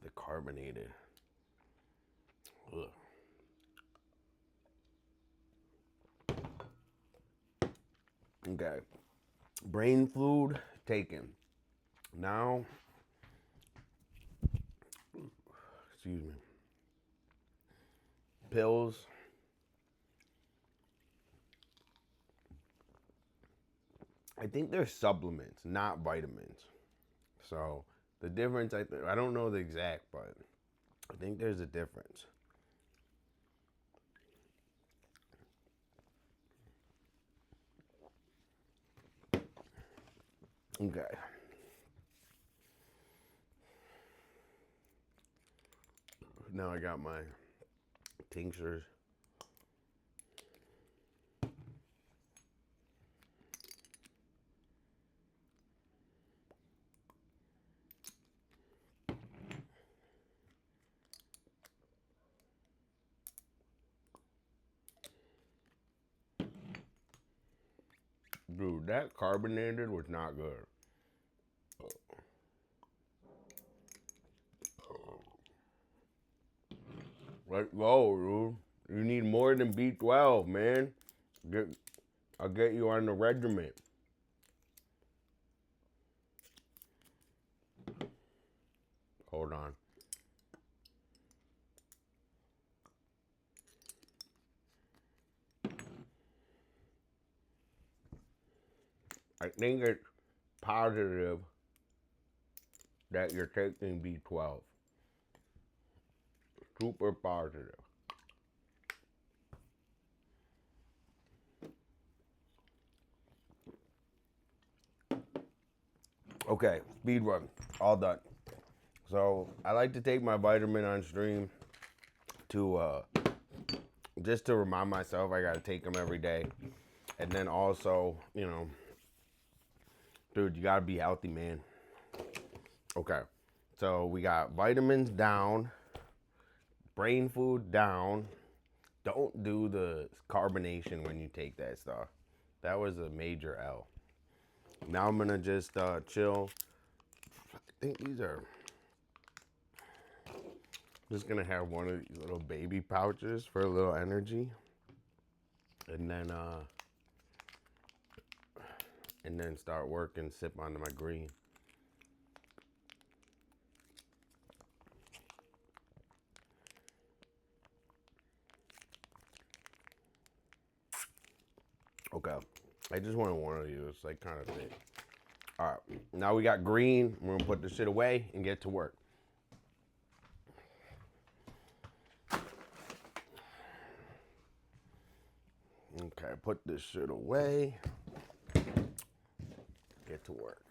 the carbonated. Ugh. Okay. Brain food taken. Now, excuse me. Pills. I think they're supplements, not vitamins. So the difference, I don't know the exact, but I think there's a difference. Okay. Now I got my tinctures. Dude, that carbonated was not good. Let's go, dude. You need more than B12, man. I'll get you on the regiment. Hold on. I think it's positive that you're taking B12. Super positive. Okay, speed run. All done. So I like to take my vitamin on stream to just to remind myself I gotta take them every day. And then also, you know, dude, you gotta be healthy, man. Okay, so we got vitamins down, brain food down. Don't do the carbonation when you take that stuff. That was a major L. Now I'm gonna just chill. I think these are, just gonna have one of these little baby pouches for a little energy. And then start working, sip onto my green. Okay. I just want to warn you. It's like kind of thick. All right. Now we got green. We're going to put this shit away and get to work. Okay. Put this shit away. Get to work.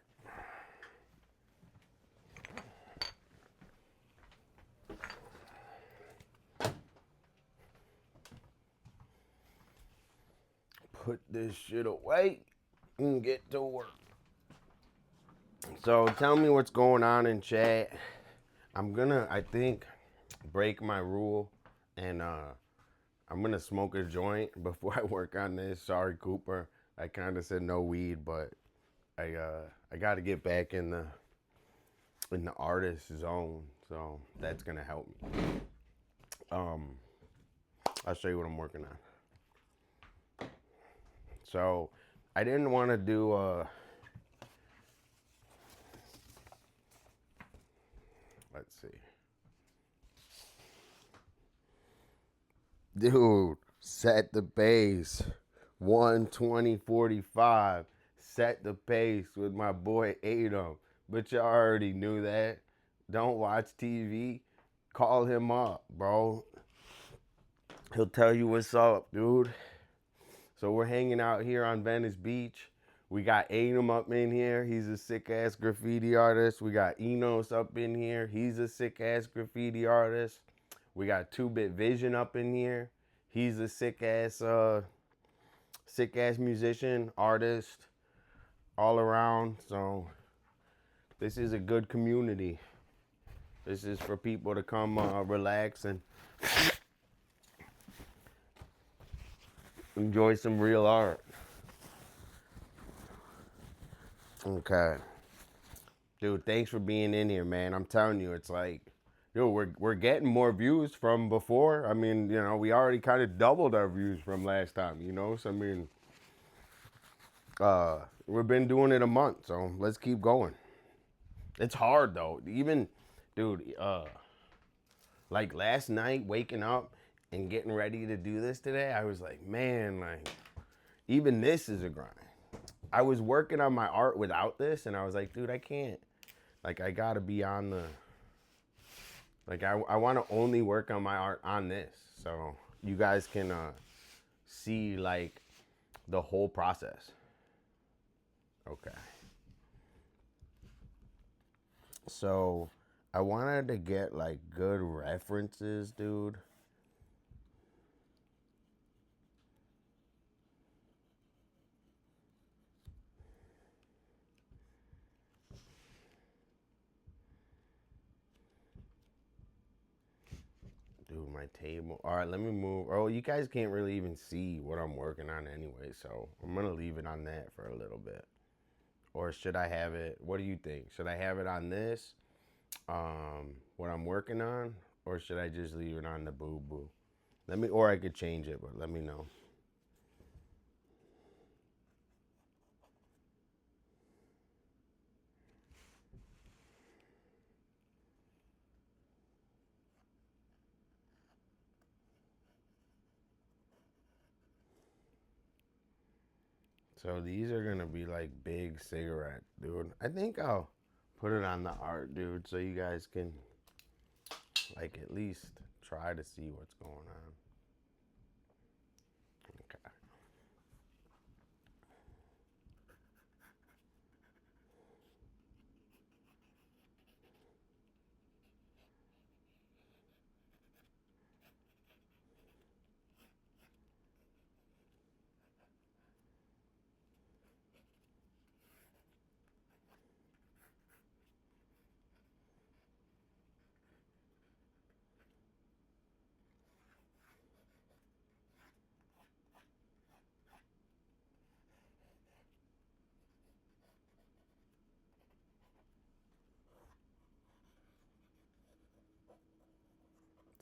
Put this shit away and get to work. So tell me what's going on in chat. I'm gonna, I think, break my rule and I'm gonna smoke a joint before I work on this. Sorry, Cooper. I kind of said no weed, but I got to get back in the artist zone, so that's gonna help me. I'll show you what I'm working on. So I didn't want to do let's see. Dude, set the pace. 1:20:45. Set the pace with my boy Adam. But you already knew that. Don't watch TV. Call him up, bro. He'll tell you what's up, dude. So we're hanging out here on Venice Beach. We got Adam up in here. He's a sick-ass graffiti artist. We got Enos up in here. He's a sick-ass graffiti artist. We got 2-Bit Vision up in here. He's a sick-ass musician, artist, all around. So this is a good community. This is for people to come relax and enjoy some real art. Okay. Dude, thanks for being in here, man. I'm telling you, it's like, yo, we're getting more views from before. I mean, you know, we already kind of doubled our views from last time, you know? So, I mean, we've been doing it a month, so let's keep going. It's hard, though. Even, dude, like last night, waking up and getting ready to do this today, I was like, man, like, even this is a grind. I was working on my art without this, and I was like, dude, I can't. Like, I gotta be on the, like, I want to only work on my art on this. So you guys can see, like, the whole process. Okay. So I wanted to get, like, good references, dude. Dude, my table. All right, let me move. Oh, you guys can't really even see what I'm working on anyway, so I'm going to leave it on that for a little bit. Or should I have it? What do you think? Should I have it on this, what I'm working on? Or should I just leave it on the boo-boo? Or I could change it, but let me know. So these are gonna be like big cigarettes, dude. I think I'll put it on the art, dude, so you guys can like at least try to see what's going on. Okay.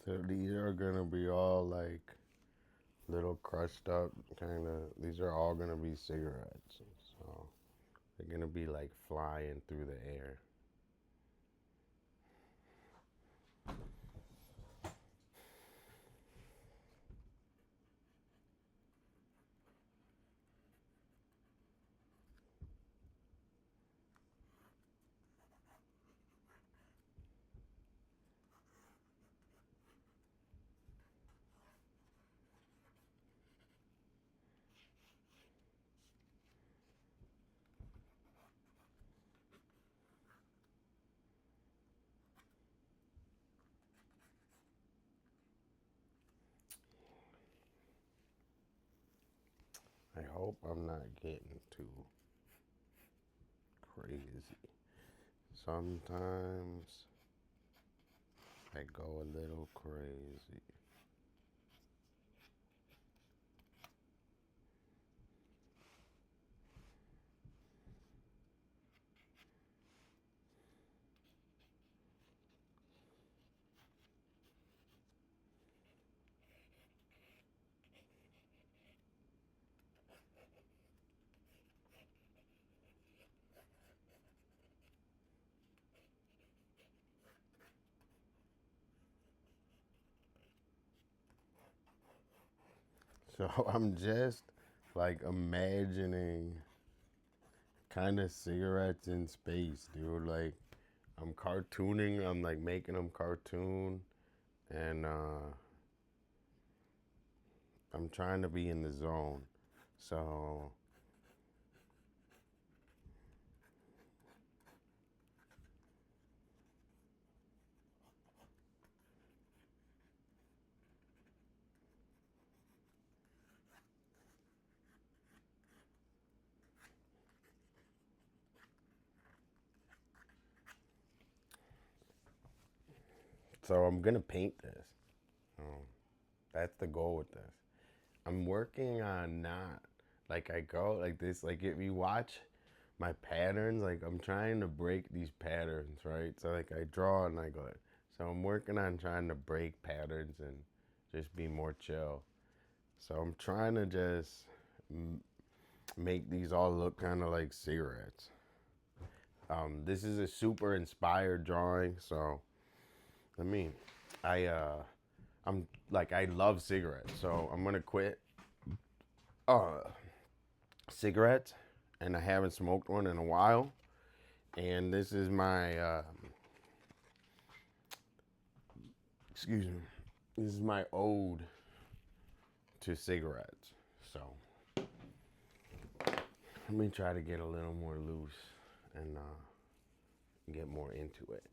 So these are gonna be all like little crushed up kind of. These are all gonna be cigarettes. So they're gonna be like flying through the air. hope I'm not getting too crazy. Sometimes I go a little crazy. So I'm just like imagining kind of cigarettes in space, dude. Like I'm cartooning, I'm like making them cartoon, and I'm trying to be in the zone. So I'm gonna paint this. Um, that's the goal with this. I'm working on not like I go like this. Like if you watch my patterns, like I'm trying to break these patterns, right? So like I draw and I go. So I'm working on trying to break patterns and just be more chill. So I'm trying to just make these all look kind of like cigarettes. This is a super inspired drawing, so let me. I I'm like I love cigarettes, so I'm gonna quit uh cigarettes, and I haven't smoked one in a while. And this is my excuse me. This is my ode to cigarettes. So let me try to get a little more loose and get more into it.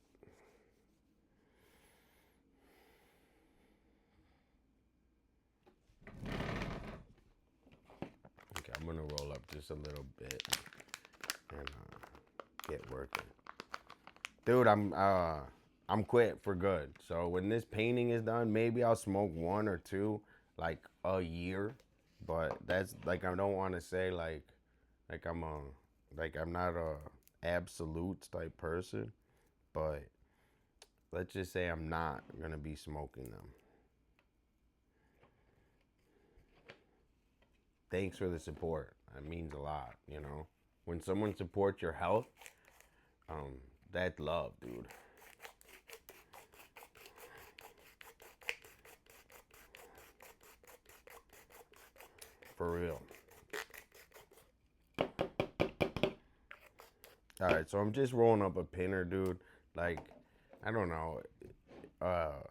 Okay, I'm gonna roll up just a little bit and get working. Dude, I'm quit for good. So when this painting is done, maybe I'll smoke one or two like a year. But that's like I don't want to say like I'm not a absolute type person, but let's just say I'm not gonna be smoking them. Thanks for the support. That means a lot, you know. When someone supports your health, um, that's love, dude. For real. All right, so I'm just rolling up a pinner, dude. Like, I don't know. Uh,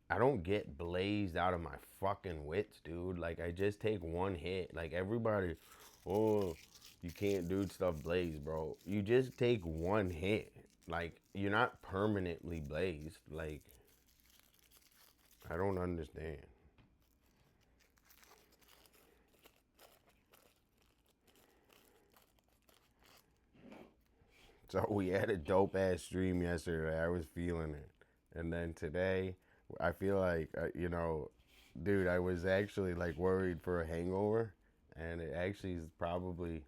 I don't get blazed out of my fucking wits, dude. Like, I just take one hit. Like, everybody, oh, you can't do stuff blazed, bro. You just take one hit. Like, you're not permanently blazed. Like, I don't understand. So we had a dope ass stream yesterday. I was feeling it, and then today, I feel like dude, I was actually like worried for a hangover, and it actually is probably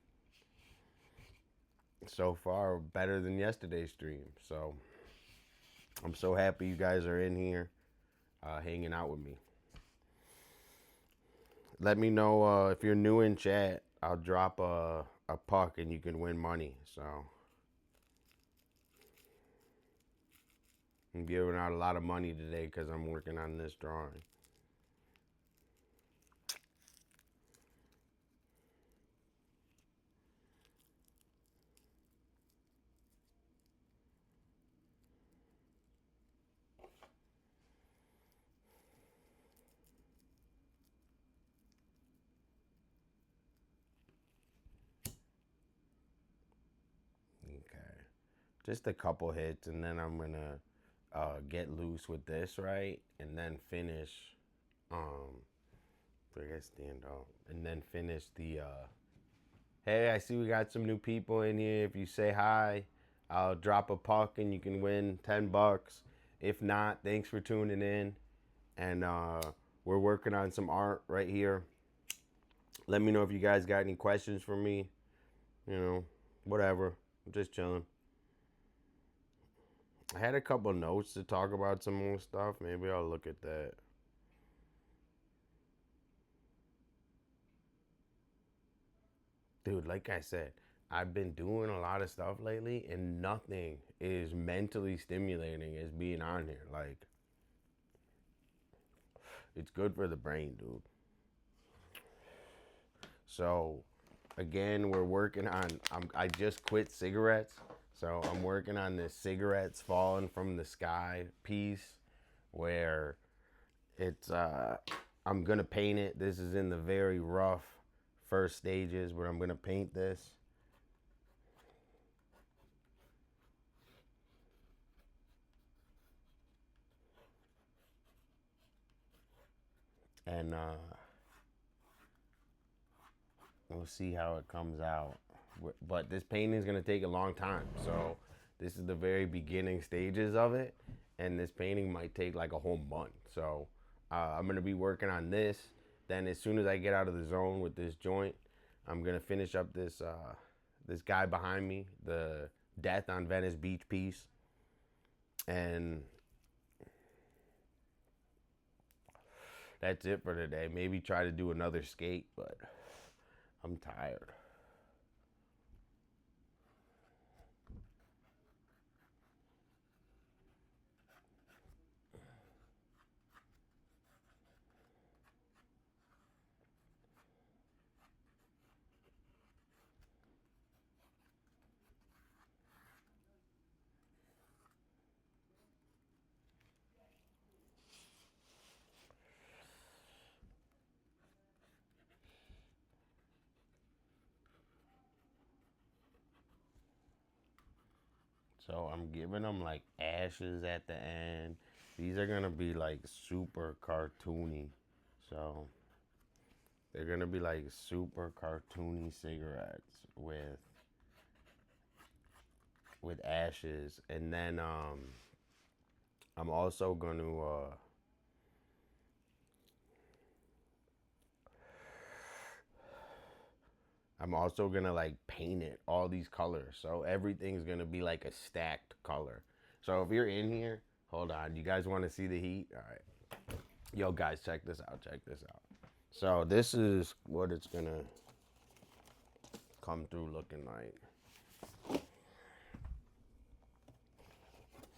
so far better than yesterday's stream. So I'm so happy you guys are in here, hanging out with me. Let me know if you're new in chat. I'll drop a puck and you can win money. So I'm giving out a lot of money today because I'm working on this drawing. Okay, just a couple hits, and then I'm gonna get loose with this, right, and then finish. I guess stand up, and then finish the Hey, I see we got some new people in here. If you say hi, I'll drop a puck and you can win $10. If not, thanks for tuning in. And we're working on some art right here. Let me know if you guys got any questions for me. You know, whatever. I'm just chilling. I had a couple notes to talk about some more stuff. Maybe I'll look at that. Dude, like I said, I've been doing a lot of stuff lately and nothing is mentally stimulating as being on here. Like, it's good for the brain, dude. So, again, we're working on, I just quit cigarettes. So, I'm working on this cigarettes falling from the sky piece where it's, I'm going to paint it. This is in the very rough first stages where I'm going to paint this. And we'll see how it comes out. But this painting is going to take a long time. So this is the very beginning stages of it. And this painting might take like a whole month. So I'm going to be working on this. Then as soon as I get out of the zone with this joint, I'm going to finish up this this guy behind me, the Death on Venice Beach piece. And that's it for today. Maybe try to do another skate, but I'm tired. So I'm giving them like ashes at the end. These are gonna be like super cartoony. So they're gonna be like super cartoony cigarettes with ashes. And then I'm also gonna like paint it all these colors. So everything's gonna be like a stacked color. So if you're in here, hold on. You guys want to see the heat? All right. Yo, guys, check this out. Check this out. So this is what it's gonna come through looking like.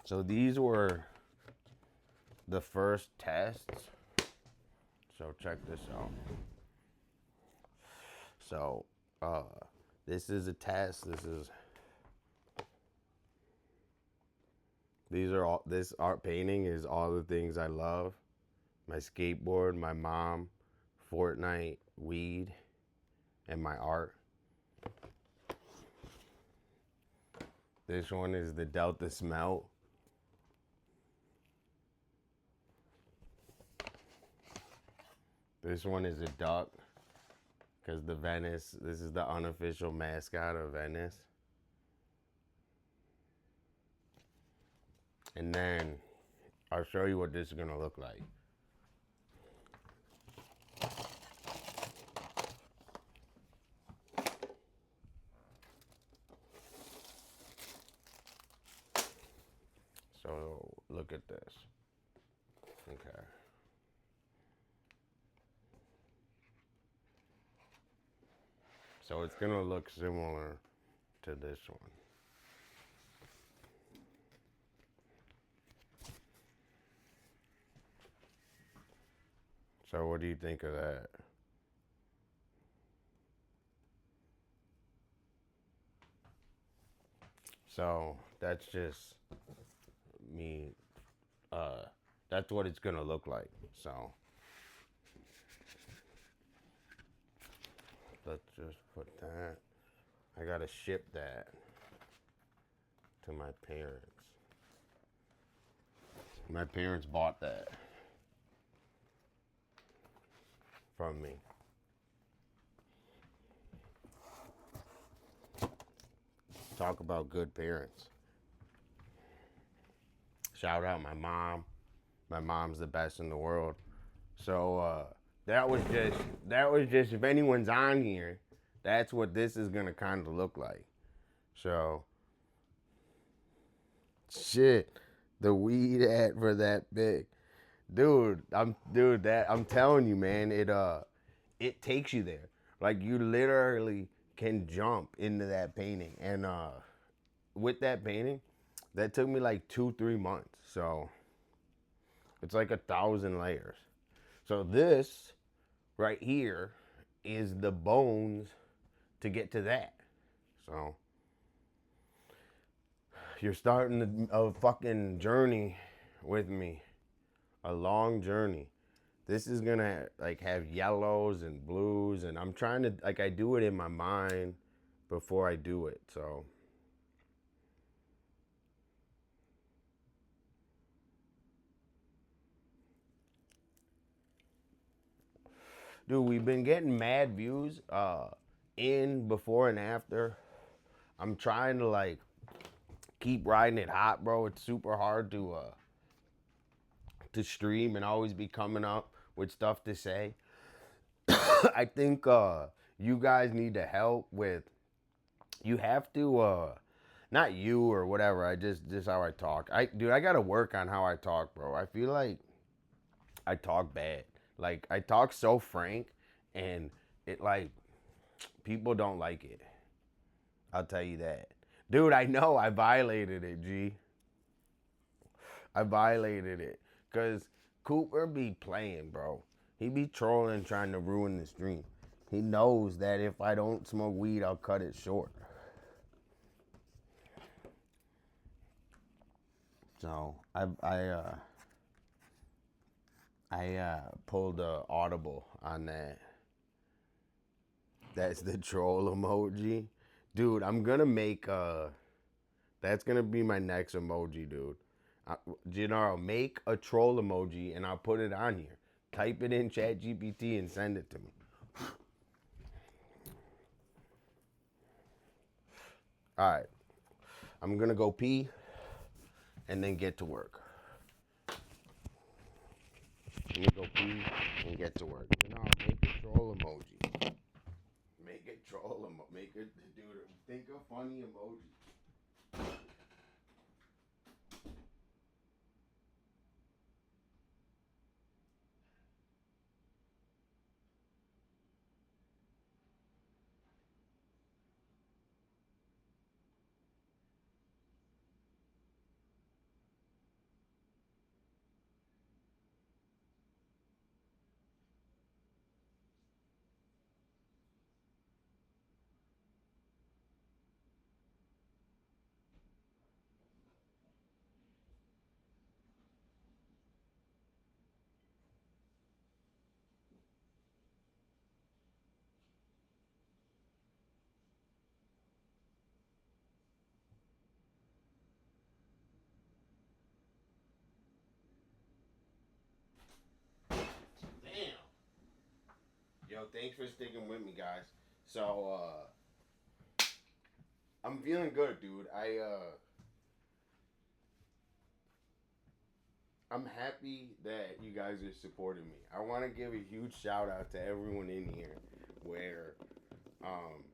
So these were the first tests. So check this out. So this is a test. This art painting is all the things I love. My skateboard, my mom, Fortnite, weed, and my art. This one is the Delta Smelt. This one is a duck, because this is the unofficial mascot of Venice. And then I'll show you what this is gonna look like. So look at this. Okay. So it's gonna look similar to this one. So what do you think of that? So that's just me. That's what it's gonna look like. So let's just put that. I gotta ship that to my parents. My parents bought that from me. Talk about good parents. Shout out my mom. My mom's the best in the world. So that was just if anyone's on here, that's what this is gonna kind of look like. So shit, the weed ad for that big, I'm telling you, man, it takes you there. Like you literally can jump into that painting, and with that painting, that took me like 2-3 months. So it's like 1,000 layers. So this right here is the bones to get to that. So you're starting a fucking journey with me, a long journey. This is gonna like have yellows and blues, and I'm trying to like I do it in my mind before I do it. So dude, we've been getting mad views in before and after. I'm trying to like keep riding it hot, bro. It's super hard to stream and always be coming up with stuff to say. I think you guys need to help with. You have to not you or whatever. I just how I talk. I gotta work on how I talk, bro. I feel like I talk bad. Like I talk so frank, and it like people don't like it. I'll tell you that, dude. I know I violated it, G. I violated it because Cooper be playing, bro. He be trolling, trying to ruin the stream. He knows that if I don't smoke weed, I'll cut it short. So I pulled a audible on that. That's the troll emoji, dude. I'm gonna make that's gonna be my next emoji, dude. Gennaro, make a troll emoji and I'll put it on here. Type it in Chat GPT and send it to me. All right, I'm gonna go pee and then get to work. Let me go pee and get to work. Gennaro, make a troll emoji. Make a troll emoji. Make it, dude. Think of funny emoji. Damn. Yo, thanks for sticking with me, guys. So, I'm feeling good, dude. I'm happy that you guys are supporting me. I want to give a huge shout out to everyone in here where, um,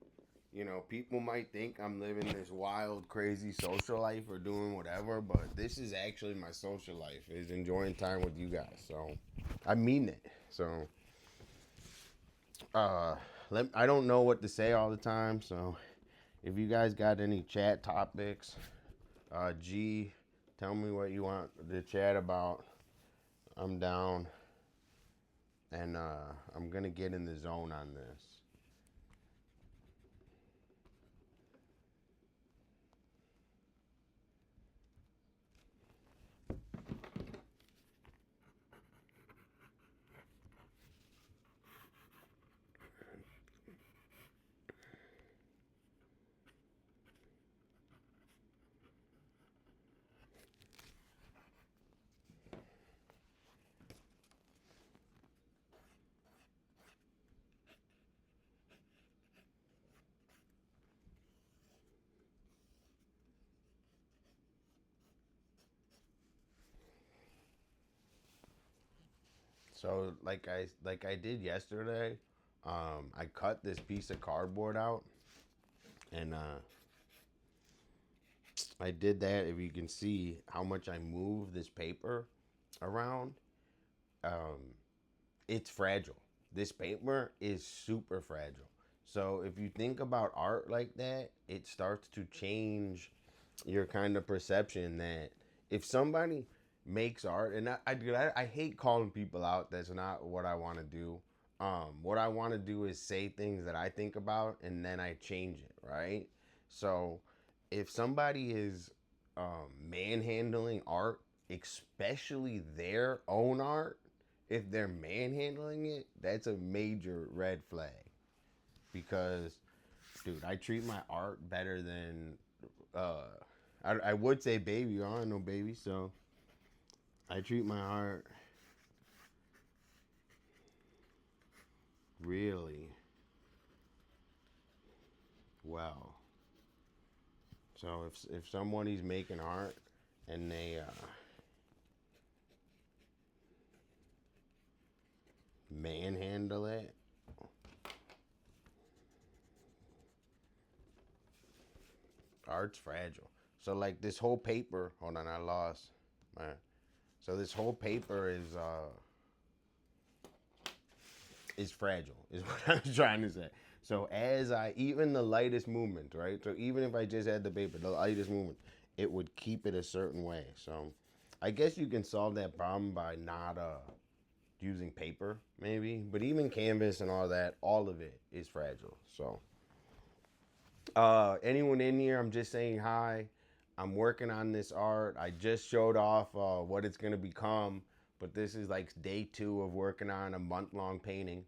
people might think I'm living this wild, crazy social life or doing whatever, but this is actually my social life, is enjoying time with you guys. So, I mean it. So, uh, I don't know what to say all the time, so if you guys got any chat topics, G, tell me what you want to chat about. I'm down, and I'm gonna get in the zone on this. So like I did yesterday, I cut this piece of cardboard out, and I did that. If you can see how much I move this paper around, um, it's fragile. This paper is super fragile. So if you think about art like that, it starts to change your kind of perception that if somebody makes art, and I hate calling people out. That's not what I want to do. What I want to do is say things that I think about, and then I change it, right? So if somebody is manhandling art, especially their own art, if they're manhandling it, that's a major red flag. Because, dude, I treat my art better than uh, I would say baby. I don't know baby, so I treat my art really well. So if somebody's making art and they manhandle it, art's fragile. So like this whole paper, hold on, I lost my. So this whole paper is fragile, is what I was trying to say. So as I even the lightest movement, right? So even if I just had the paper, the lightest movement, it would keep it a certain way. So I guess you can solve that problem by not using paper, maybe. But even canvas and all that, all of it is fragile. So anyone in here, I'm just saying hi. I'm working on this art. I just showed off what it's gonna become, but this is like day 2 of working on a month-long painting.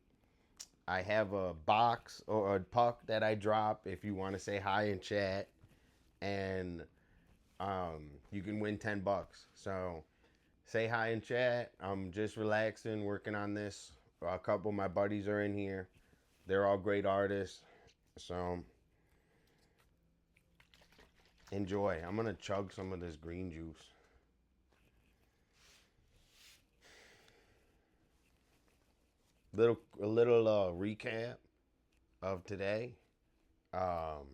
I have a box or a puck that I drop if you want to say hi in chat, and you can win $10. So say hi in chat. I'm just relaxing, working on this. A couple of my buddies are in here. They're all great artists. So enjoy. I'm gonna chug some of this green juice. A little recap of today. Um,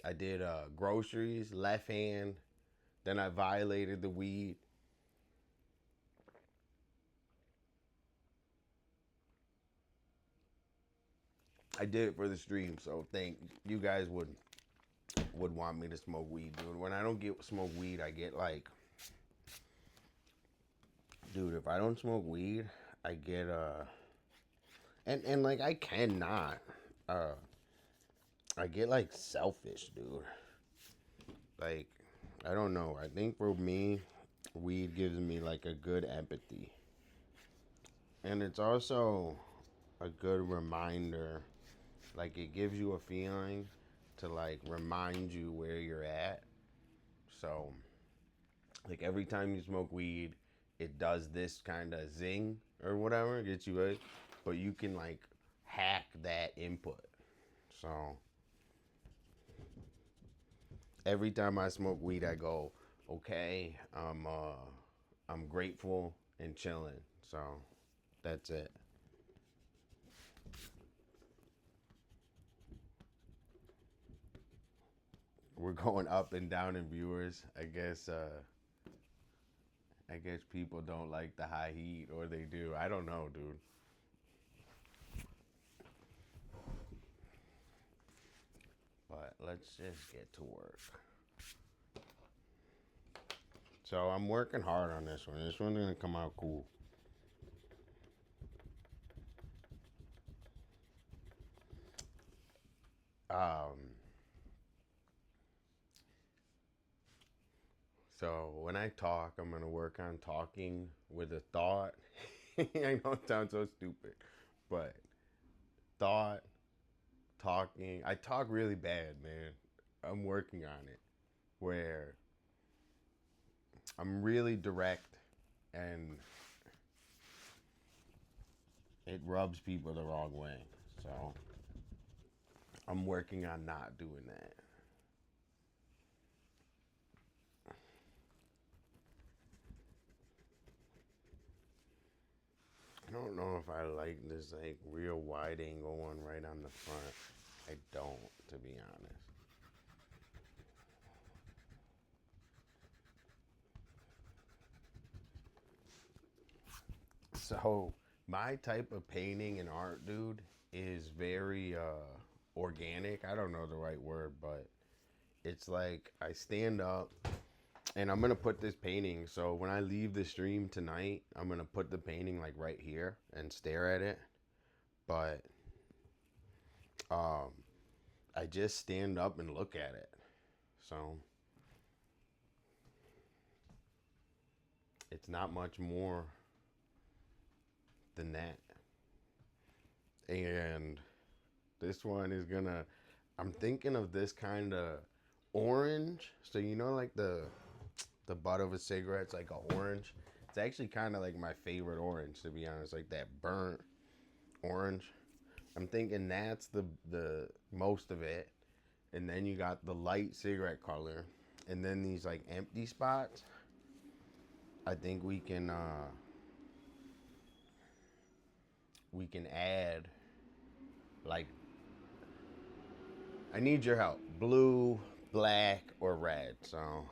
I did groceries, left hand. Then I violated the weed. I did it for the stream, so think you guys would want me to smoke weed, dude. When I don't get smoke weed, I get like, dude. If I don't smoke weed, I get and like I cannot, uh, I get like selfish, dude. Like I don't know. I think for me, weed gives me like a good empathy, and it's also a good reminder. Like it gives you a feeling to like remind you where you're at. So like every time you smoke weed, it does this kind of zing or whatever, gets you right, but you can like hack that input. So every time I smoke weed, I go, okay, I'm grateful and chilling. So that's it. We're going up and down in viewers. I guess people don't like the high heat, or they do. I don't know, dude. But let's just get to work. So I'm working hard on this one. This one's gonna come out cool. Um, so when I talk, I'm gonna work on talking with a thought. I know it sounds so stupid, but thought, talking. I talk really bad, man. I'm working on it. Where I'm really direct, and it rubs people the wrong way. So I'm working on not doing that. know if I like this like real wide angle one right on the front. I don't, to be honest. So my type of painting and art, dude, is very organic. I don't know the right word, but it's like I stand up and I'm gonna put this painting. So when I leave the stream tonight, I'm gonna put the painting like right here and stare at it. But um, I just stand up and look at it. So it's not much more than that. And this one is gonna, I'm thinking of this kind of orange. So you know, like the butt of a cigarette's like a orange. It's actually kind of like my favorite orange, to be honest, like that burnt orange. I'm thinking that's the most of it, and then you got the light cigarette color, and then these like empty spots. I think we can add like, I need your help. Blue, black, or red. So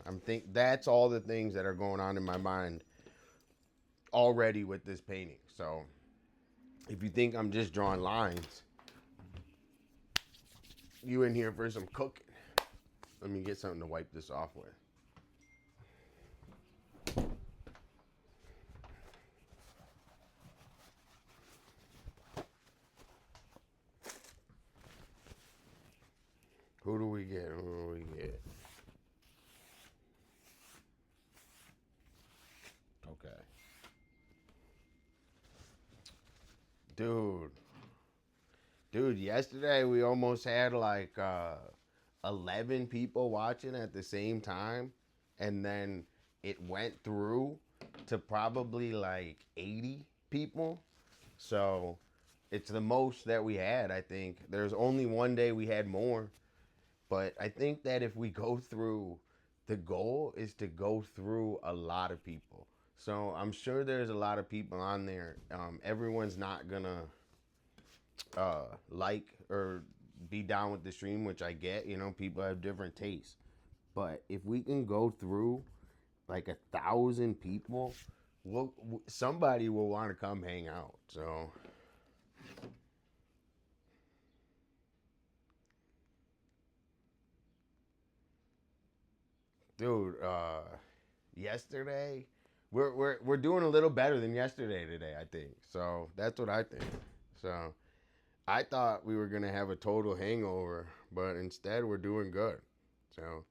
I'm think that's all the things that are going on in my mind already with this painting. So if you think I'm just drawing lines, you in here for some cooking. Let me get something to wipe this off with. Who do we get? Who do we get? Okay. Dude. Dude, yesterday we almost had like 11 people watching at the same time. And then it went through to probably like 80 people. So it's the most that we had, I think. There's only one day we had more. But I think that if we go through, the goal is to go through a lot of people. So I'm sure there's a lot of people on there. Everyone's not gonna like or be down with the stream, which I get. You know, people have different tastes. But if we can go through like 1,000 people, somebody will want to come hang out. So dude, yesterday we're doing a little better than yesterday today, I think. So that's what I think. So I thought we were gonna have a total hangover, but instead we're doing good. So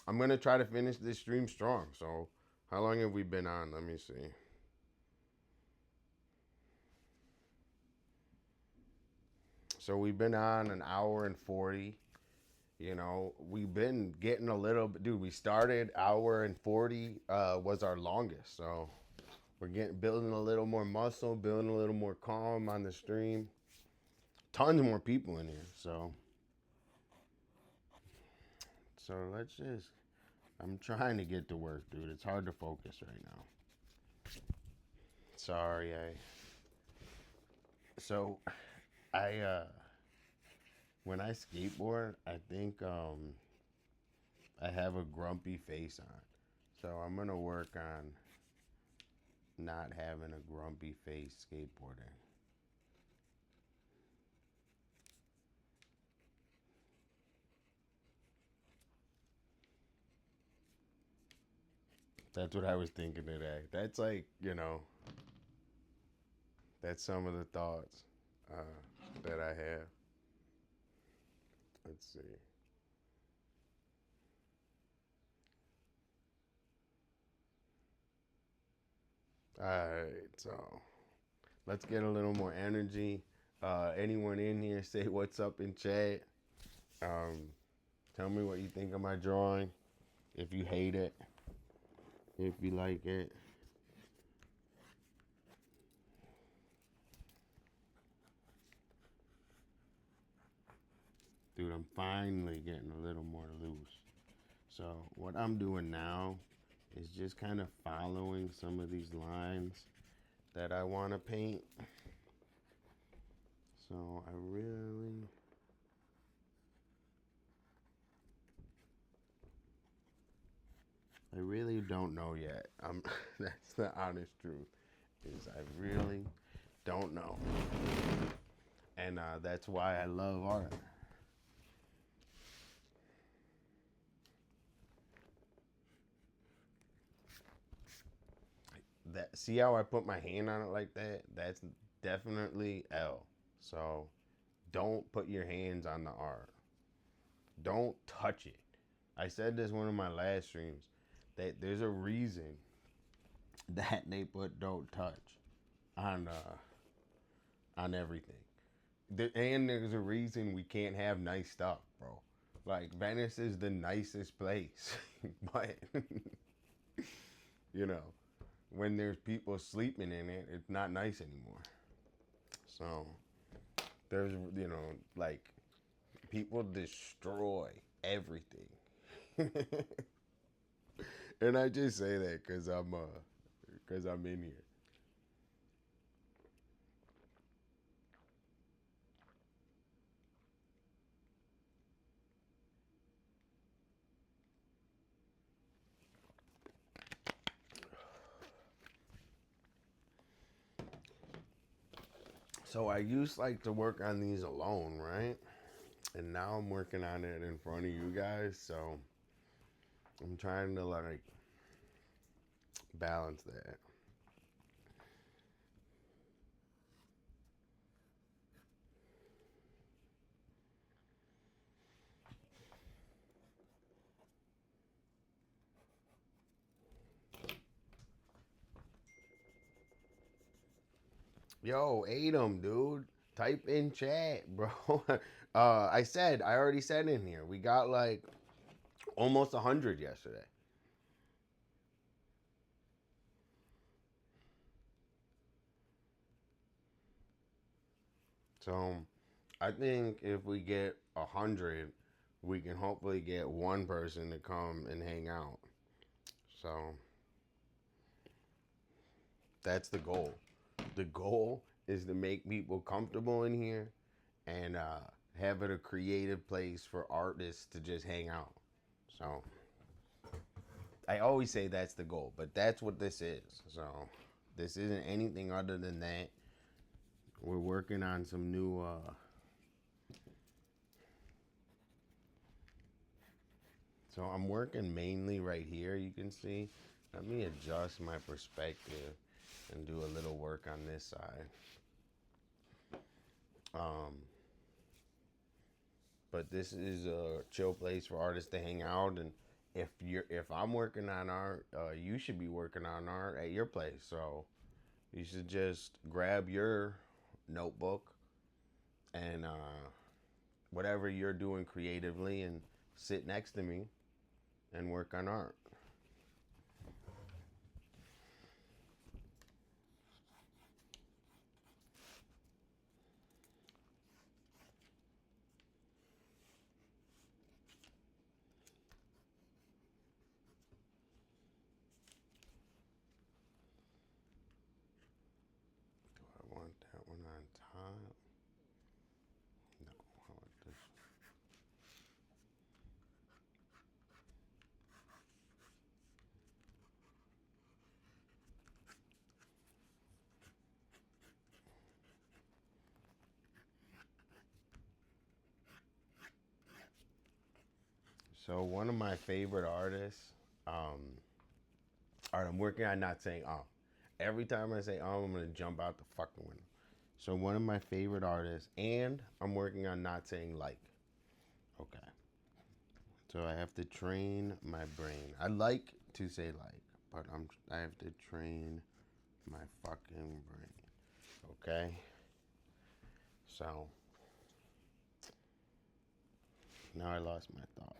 I'm gonna try to finish this stream strong. So how long have we been on? Let me see. So we've been on an hour and 40. You know, we've been getting a little bit, dude. We started hour and 40 was our longest. So we're getting building a little more muscle, building a little more calm on the stream. Tons more people in here. So let's just, I'm trying to get to work, dude. It's hard to focus right now. Sorry, so I when I skateboard, I think I have a grumpy face on. So I'm gonna work on not having a grumpy face skateboarding. That's what I was thinking today. That's like, you know, that's some of the thoughts that I have. Let's see. All right, so let's get a little more energy. Anyone in here, say what's up in chat. Um, Tell me what you think of my drawing. If you hate it, if you like it. Dude, I'm finally getting a little more loose. So what I'm doing now is just kind of following some of these lines. that I want to paint. So I really don't know yet. That's the honest truth. Is I really don't know, and that's why I love art. That see how I put my hand on it like that? That's definitely L. So don't put your hands on the art. Don't touch it. I said this one of my last streams that there's a reason that they put don't touch on everything. And there's a reason we can't have nice stuff, bro. Like Venice is the nicest place, but you know, when there's people sleeping in it, it's not nice anymore. So there's like people destroy everything. And I just say that cuz I'm in here. So I used like to work on these alone, right? And now I'm working on it in front of you guys, so I'm trying to like balance that. Yo, Adam, dude. Type in chat, bro. I already said in here, we got like almost 100 yesterday. So I think if we get 100, we can hopefully get one person to come and hang out. So that's the goal. The goal is to make people comfortable in here and have it a creative place for artists to just hang out. So I always say that's the goal, but that's what this is. So this isn't anything other than that. We're working on some new. So I'm working mainly right here. You can see. Let me adjust my perspective and do a little work on this side. Um, but this is a chill place for artists to hang out, and if I'm working on art, you should be working on art at your place. So you should just grab your notebook and whatever you're doing creatively and sit next to me and work on art. Do I want that one on top? No, I want this. So one of my favorite artists, art I'm working on not saying Every time I say I'm gonna jump out the fucking window. So one of my favorite artists, and I'm working on not saying like. Okay. So I have to train my brain. I like to say like, but I have to train my fucking brain. Okay? So now I lost my thought.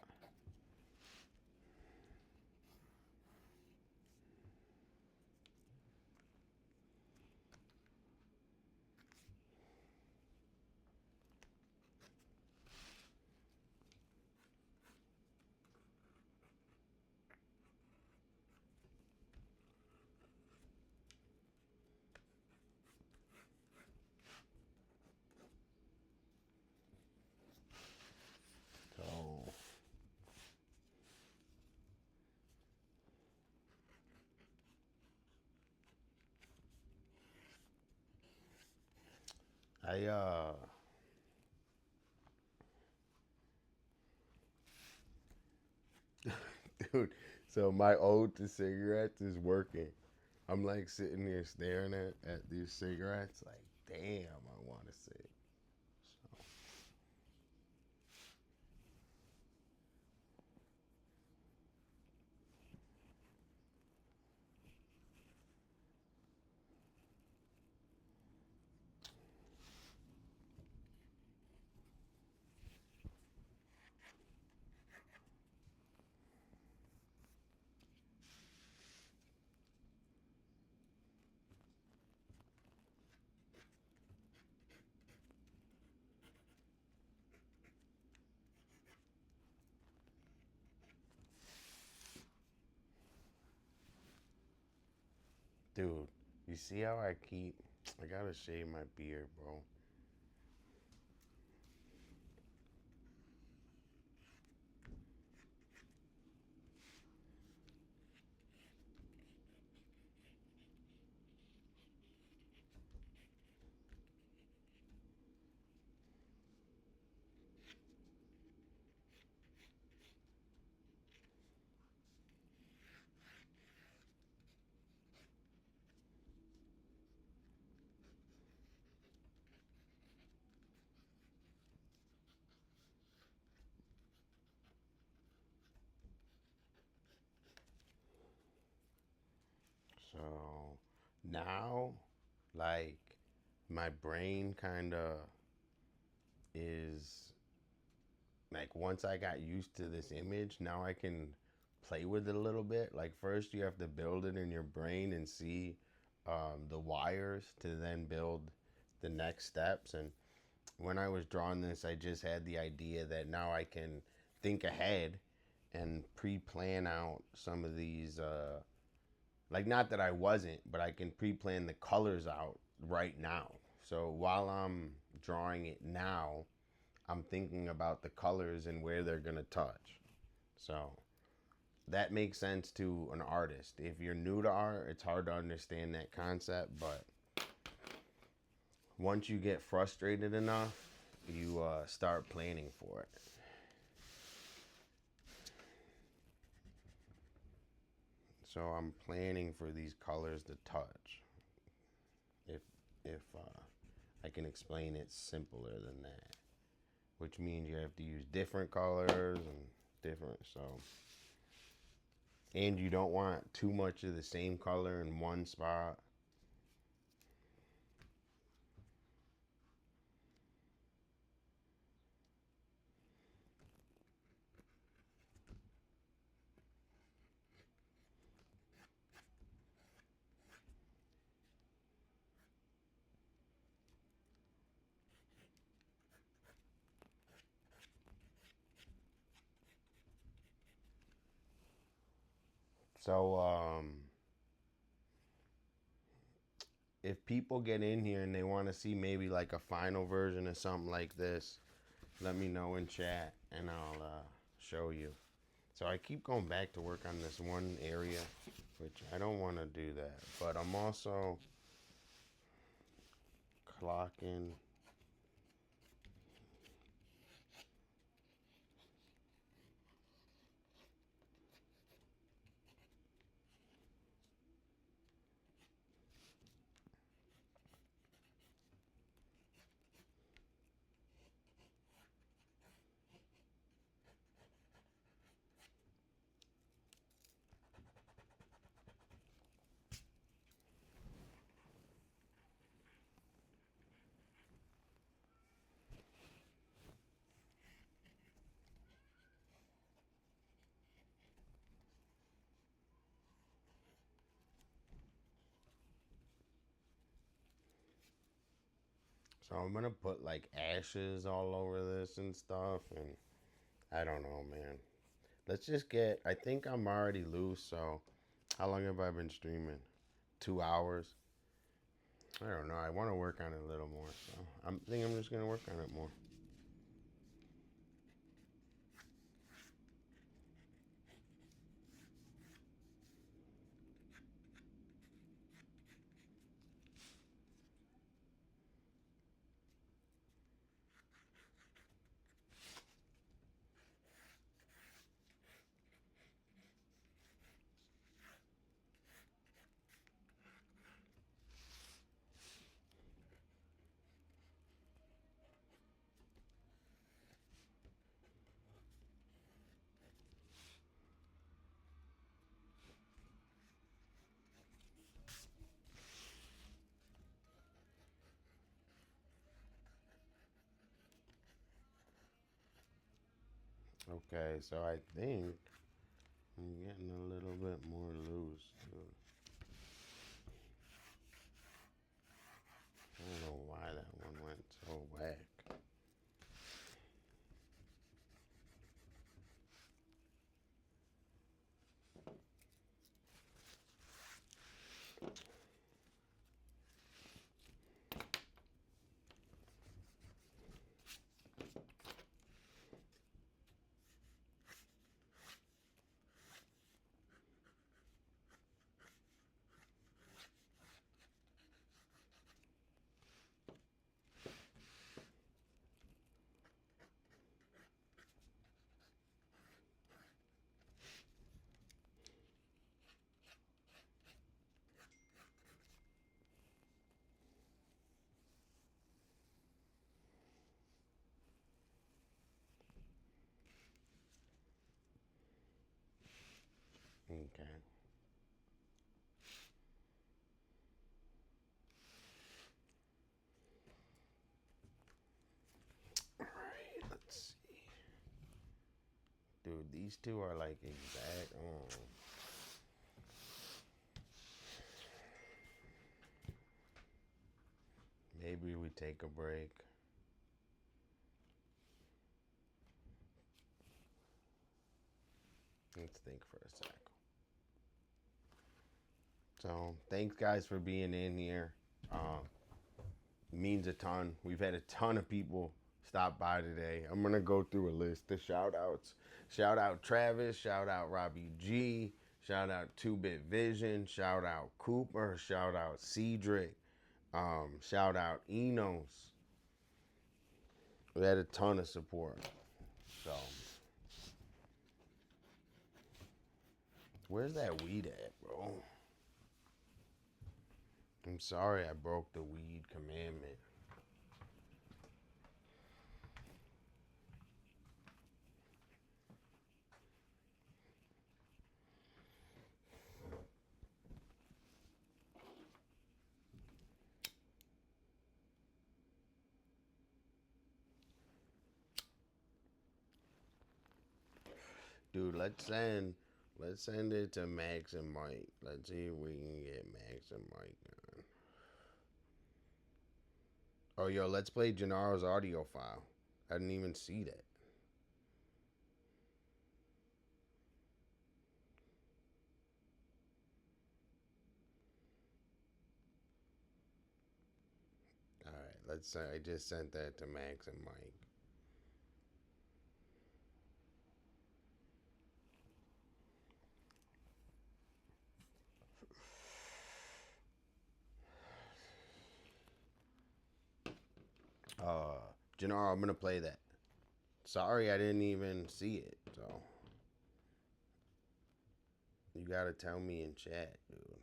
I dude, so my ode to cigarettes is working. I'm like sitting here staring at these cigarettes, like, damn, I want to cig. Dude, you see how I keep? I gotta shave my beard, bro. So now, like, my brain kind of is like, once I got used to this image, now I can play with it a little bit. Like, first you have to build it in your brain and see the wires to then build the next steps. And when I was drawing this, I just had the idea that now I can think ahead and pre-plan out some of these like, not that I wasn't, but I can pre-plan the colors out right now. So while I'm drawing it now, I'm thinking about the colors and where they're going to touch. So that makes sense to an artist. If you're new to art, it's hard to understand that concept, but once you get frustrated enough, you start planning for it. So I'm planning for these colors to touch. If if I can explain it simpler than that, which means you have to use different colors and different, so, and you don't want too much of the same color in one spot. So if people get in here and they want to see maybe like a final version of something like this, let me know in chat and I'll show you. So I keep going back to work on this one area, which I don't want to do that, but I'm also clocking. So I'm gonna put like ashes all over this and stuff, and I don't know, man. Let's just get. I think I'm already loose. So how long have I been streaming? 2 hours. I don't know. I want to work on it a little more. So I think I'm just gonna work on it more. Okay, so I think I'm getting a little bit more loose. I don't know why that one went so whack. Okay. Alright, let's see. Dude, these two are like exact. Oh. Maybe we take a break. Let's think for a sec. So, thanks guys for being in here. Means a ton. We've had a ton of people stop by today. I'm gonna go through a list of shout outs. Shout out Travis, shout out Robbie G, shout out 2-Bit Vision, shout out Cooper, shout out Cedric, shout out Enos. We had a ton of support. So where's that weed at, bro? I'm sorry I broke the weed commandment. Dude, let's send it to Max and Mike. Let's see if we can get Max and Mike on. Oh, yo, let's play Gennaro's audio file. I didn't even see that. All right, let's. I just sent that to Max and Mike. Gennaro, I'm gonna play that. Sorry, I didn't even see it. So you gotta tell me in chat, dude.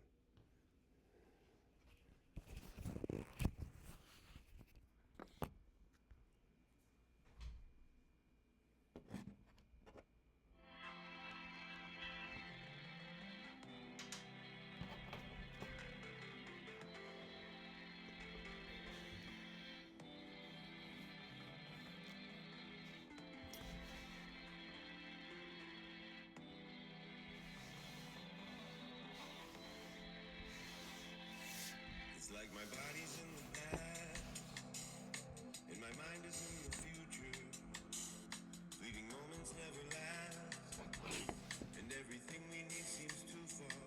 It's like my body's in the past, and my mind is in the future. Fleeting moments never last, and everything we need seems too far.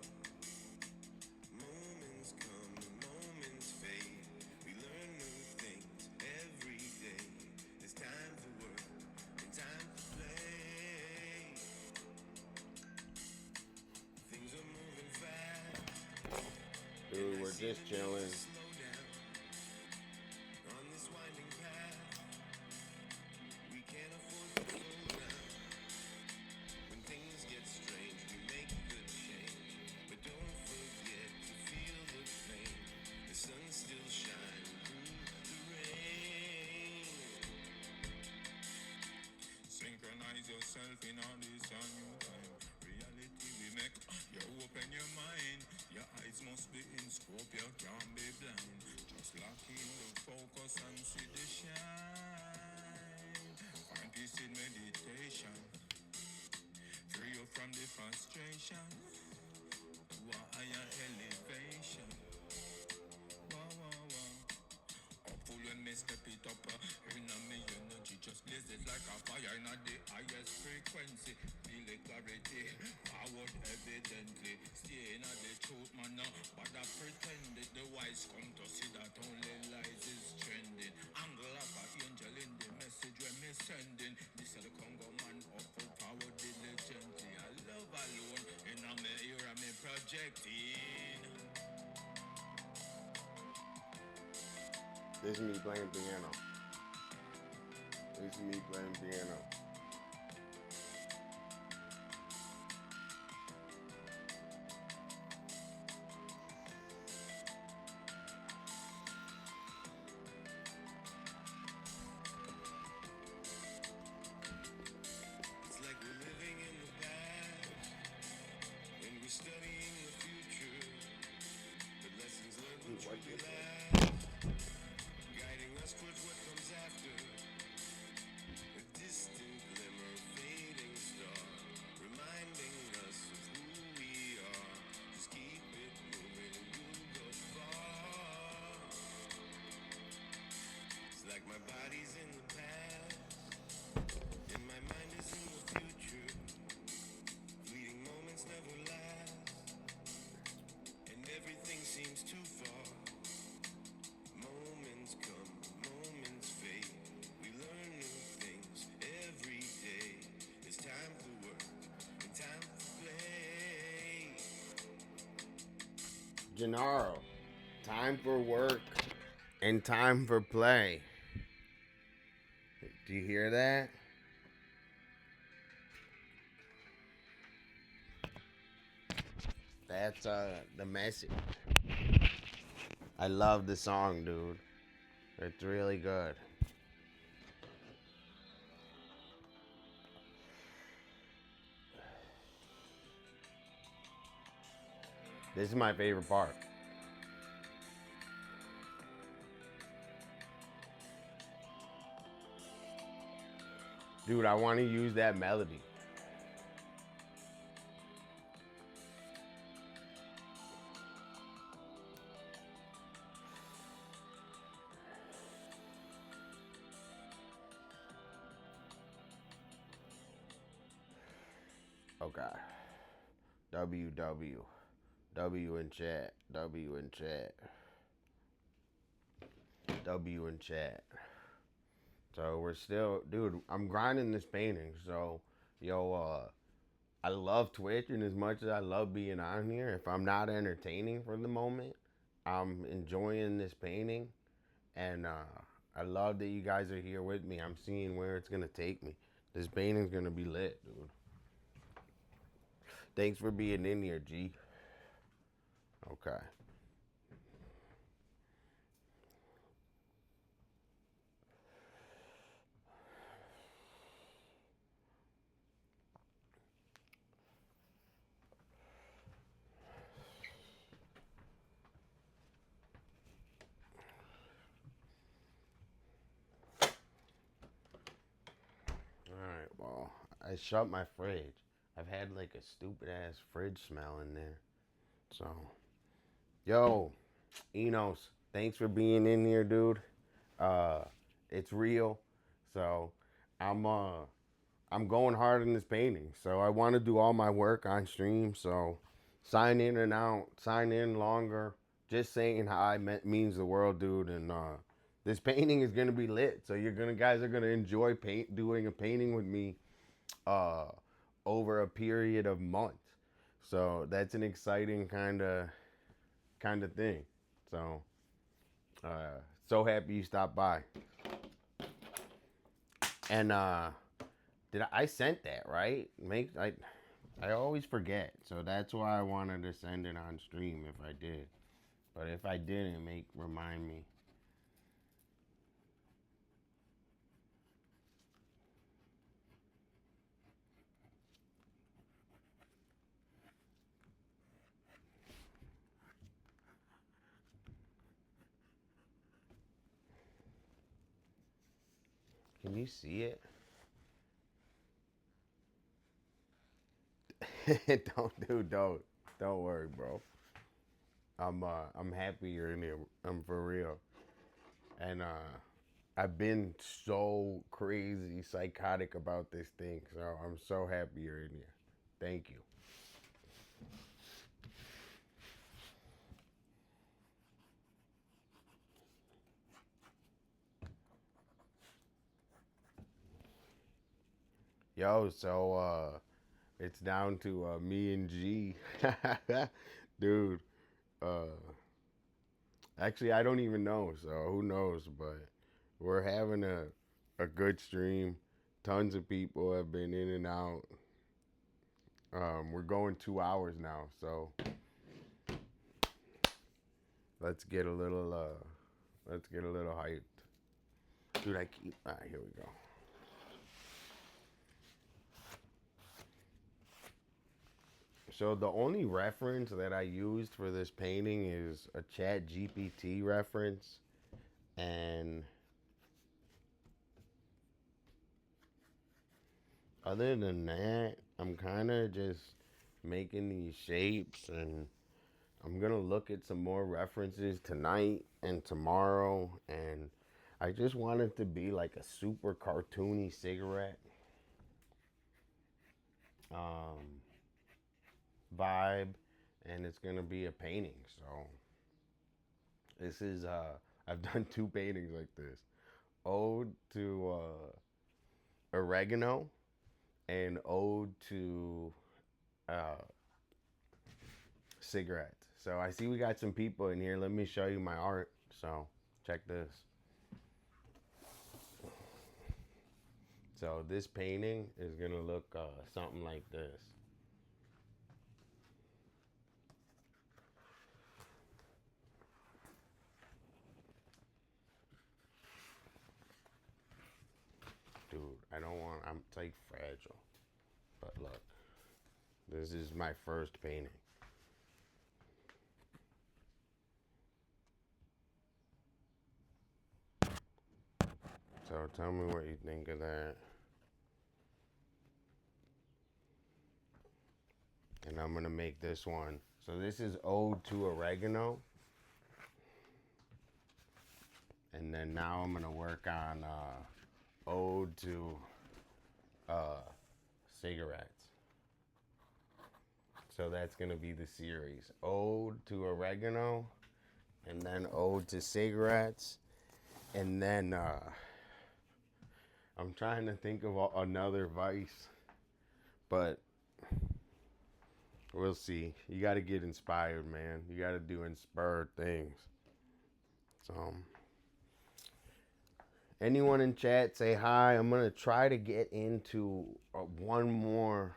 Moments come, moments fade. We learn new things every day. It's time to work and time to play. Things are moving fast. Dude, we're just chilling. On this winding path, we can't afford to slow down. When things get strange, we make the change. But don't forget to feel the pain. The sun's still shining through the rain. Synchronize yourself in all this on new time. Reality we make, you open your mind. Your eyes must be in scope, you can't be blind. Just lock in the focus and see the shine. Find peace in meditation. from the frustration to a higher elevation. Wow, wow, wow. Up when me step it up, inna me energy just blazes like a fire inna the highest frequency. Feel the clarity, forward evidently. Stay inna the truth, man. But I pretend it. The wise come to see that only lies is trending. Angle of an angel in the message when me sending. This is the Congo man up full power diligently. I love alone inna me ear and me projecting. This is me playing piano. This is me playing piano. It's like we're living in the past and we're studying the future. But lessons learned will truly last, guiding us towards what comes after. A distant glimmer, fading star, reminding us of who we are. Just keep it moving and you'll go far. It's like my body's in the past and my mind is in the future. Fleeting moments never last, and everything seems too far. Moments come, moments fade. We learn new things every day. It's time for work and time for play. Gennaro, time for work and time for play. Do you hear that? That's the message. I love the song, dude. It's really good. This is my favorite part. Dude, I want to use that melody. Okay. W W W in chat. W in chat. W in chat. So we're still, dude, I'm grinding this painting. So, yo, I love Twitch, and as much as I love being on here, if I'm not entertaining for the moment, I'm enjoying this painting, and I love that you guys are here with me. I'm seeing where it's gonna take me. This painting's gonna be lit, dude. Thanks for being in here, G. Okay. Alright, well, I shut my fridge. I've had like a stupid ass fridge smell in there. So, yo, Enos, thanks for being in here, dude. Uh, it's real. So, I'm I'm going hard in this painting. So I want to do all my work on stream. So sign in and out, sign in longer. Just saying hi means the world, dude. And this painting is gonna be lit. So guys are gonna enjoy doing a painting with me uh, over a period of months. So that's an exciting kind of thing. So so happy you stopped by. And did I sent that right? I always forget, so that's why I wanted to send it on stream if I did. But if I didn't, remind me. Can you see it? Don't worry, bro. I'm happy you're in here. I'm for real. And I've been so crazy psychotic about this thing, so I'm so happy you're in here. Thank you. Yo, so it's down to me and G. Dude, uh actually I don't even know, so who knows, but we're having a good stream. Tons of people have been in and out. We're going 2 hours now, so let's get a little hyped. Dude, I keep here we go. So the only reference that I used for this painting is a Chat GPT reference, and other than that, I'm kind of just making these shapes, and I'm gonna look at some more references tonight and tomorrow, and I just want it to be like a super cartoony cigarette um, vibe, and it's gonna be a painting. So this is I've done two paintings like this: ode to oregano and ode to uh, cigarettes. So I see we got some people in here. Let me show you my art. So check this. So this painting is gonna look something like this. Dude, I don't want, it's like fragile. But look, this is my first painting. So tell me what you think of that. And I'm gonna make this one. So this is ode to oregano. And then now I'm gonna work on ode to uh, cigarettes. So that's gonna be the series: ode to oregano, and then ode to cigarettes, and then I'm trying to think of another vice, but we'll see. You got to get inspired, man. You got to do inspired things. So anyone in chat, say hi. I'm gonna try to get into one more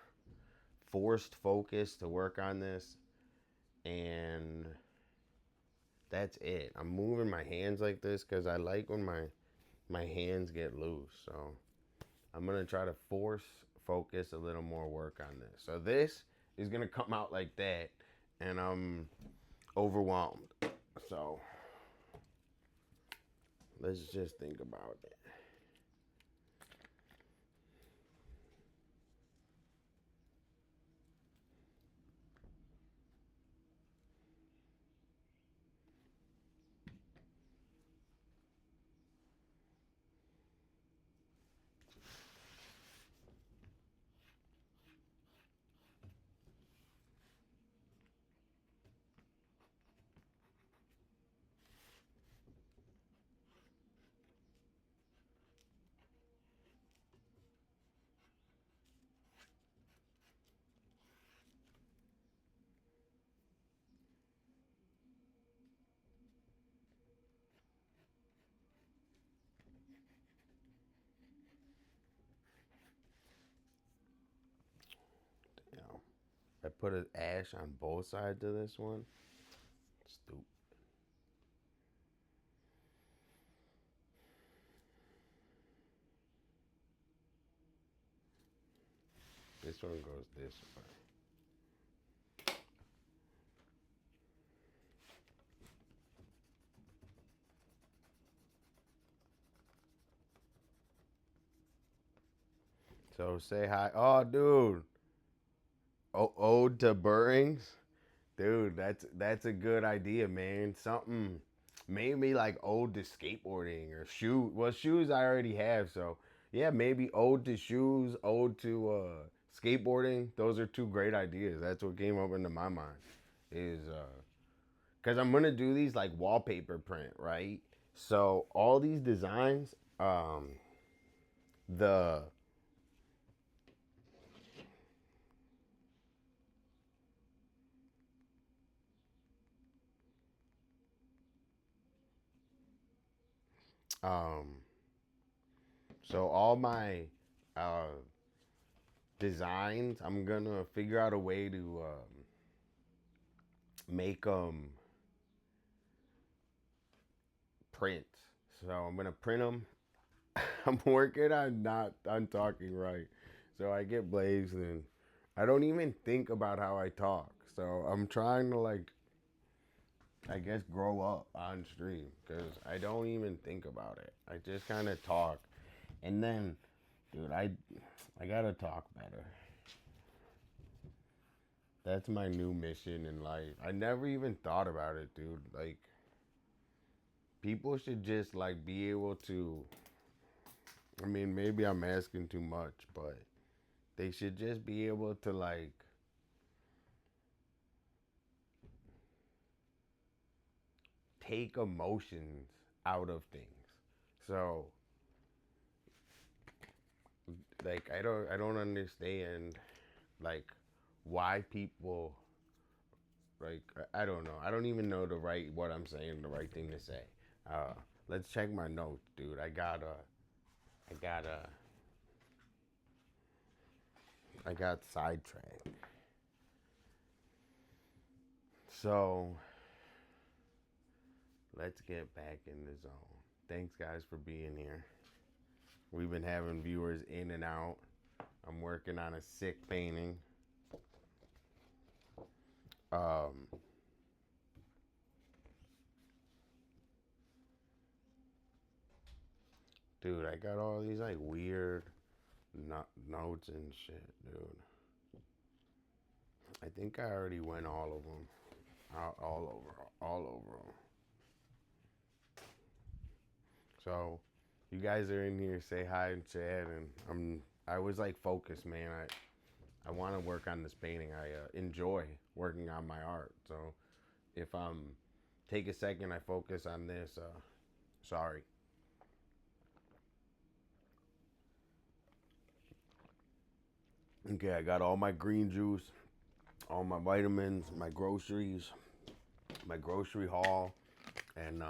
forced focus to work on this, and that's it. I'm moving my hands like this because I like when my hands get loose. So I'm gonna try to force focus a little more work on this. So this is gonna come out like that, and I'm overwhelmed. So let's just think about it. You know, I put an ash on both sides of this one. Stupid. This one goes this way. So say hi. Oh, dude. Ode to Burrings. Dude, that's a good idea, man. Something maybe like ode to skateboarding or shoe. Well, shoes I already have, so yeah, maybe ode to shoes, ode to skateboarding. Those are two great ideas. That's what came up into my mind. Is because I'm gonna do these like wallpaper print, right? So all these designs, the um, so all my uh designs, I'm gonna figure out a way to make them print. So I'm gonna print them. I'm working on not on talking right, so I get blazed and I don't even think about how I talk. So I'm trying to like, I guess, grow up on stream because I don't even think about it. I just kind of talk, and then, dude, I gotta talk better. That's my new mission in life. I never even thought about it, dude. Like, people should just like be able to. I mean, maybe I'm asking too much, but they should just be able to like take emotions out of things. So, like, I don't understand like why people like I don't know. I don't even know the right what I'm saying, the right thing to say. Uh, let's check my notes, dude. I got I got sidetracked. So let's get back in the zone. Thanks, guys, for being here. We've been having viewers in and out. I'm working on a sick painting. Um, dude, I got all these like weird notes and shit, dude. I think I already went all of them, all over them. So, you guys are in here. Say hi and chat, and I was like focused, man. I want to work on this painting. I enjoy working on my art. So, if take a second, I focus on this. Sorry. Okay, I got all my green juice, all my vitamins, my groceries, my grocery haul, and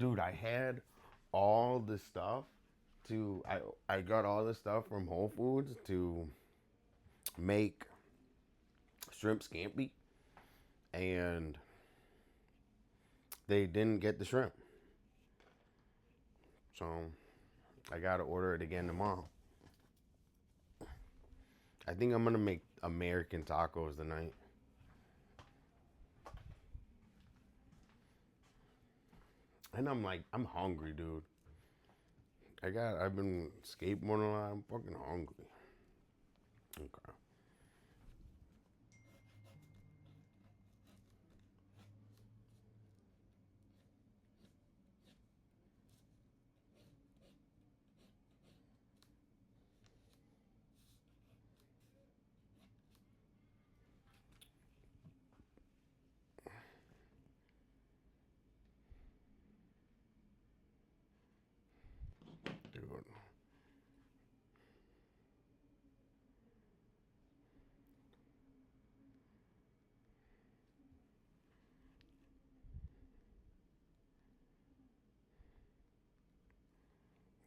dude, I had all the stuff to I got all the stuff from Whole Foods to make shrimp scampi, and they didn't get the shrimp, so I gotta order it again tomorrow. I think I'm gonna make American tacos tonight. And I'm like, I'm hungry, dude. I've been skateboarding a lot. I'm fucking hungry. Okay.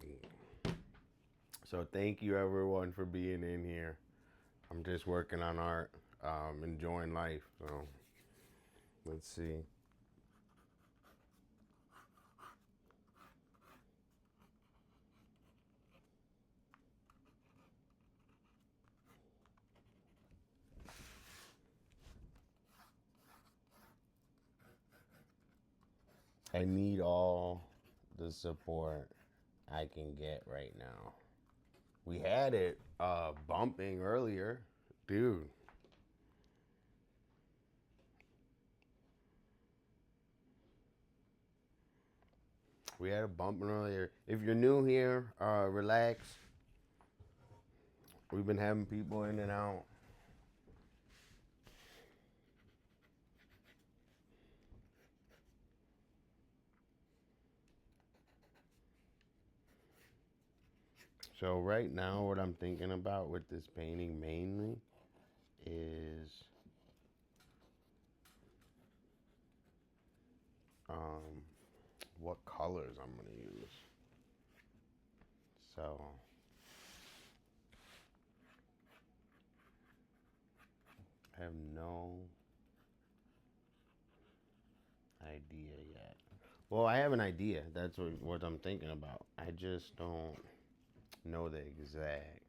Dude. So thank you everyone for being in here. I'm just working on art, enjoying life. So let's see. I need all the support I can get right now. We had it bumping earlier. Dude. We had it bumping earlier. If you're new here, relax. We've been having people in and out. So right now, what I'm thinking about with this painting mainly is um, what colors I'm gonna use. So I have no idea yet. Well, I have an idea. That's what I'm thinking about. I just don't know the exact.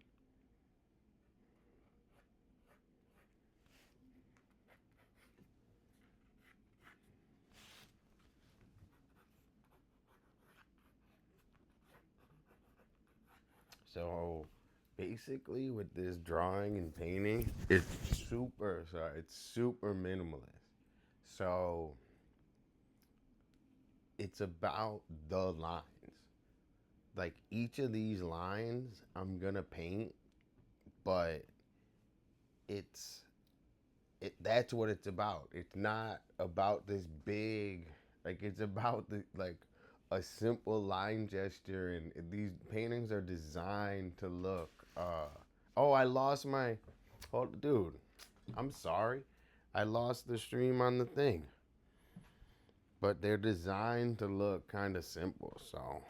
So basically, with this drawing and painting, it's super minimalist. So it's about the lines. Like each of these lines, I'm gonna paint, but it's that's what it's about. It's not about this big, like it's about the like a simple line gesture, and these paintings are designed to look oh, I lost my dude, I'm sorry. I lost the stream on the thing. But they're designed to look kind of simple, so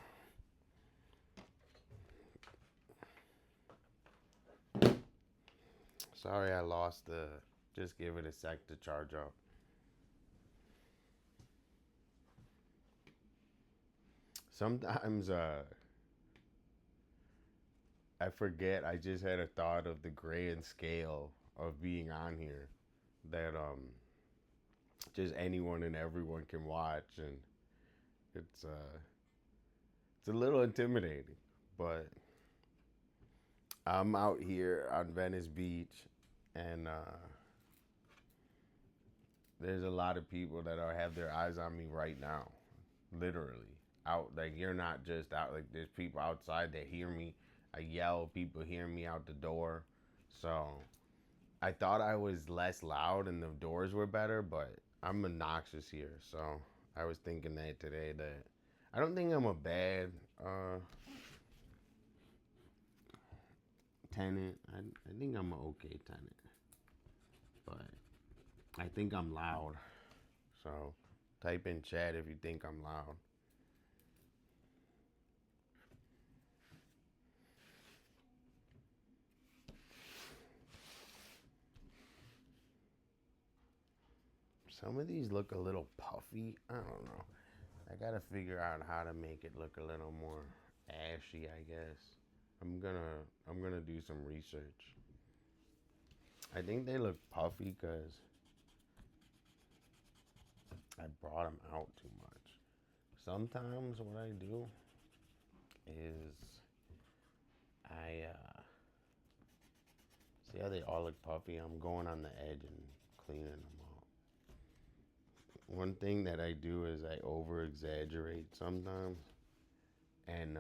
sorry I lost the, just give it a sec to charge up. Sometimes I forget I just had a thought of the grand scale of being on here, that just anyone and everyone can watch, and it's it's a little intimidating, but I'm out here on Venice Beach, and there's a lot of people that have their eyes on me right now, literally out. Like you're not just out. Like there's people outside that hear me. I yell. People hear me out the door. So I thought I was less loud and the doors were better, but I'm obnoxious here. So I was thinking that today, that I don't think I'm a bad tenant. I think I'm an okay tenant, but I think I'm loud. So type in chat if you think I'm loud. Some of these look a little puffy. I don't know. I gotta figure out how to make it look a little more ashy, I guess. I'm gonna do some research. I think they look puffy because I brought them out too much. Sometimes what I do is I see how they all look puffy. I'm going on the edge and cleaning them up. One thing that I do is I over exaggerate sometimes, and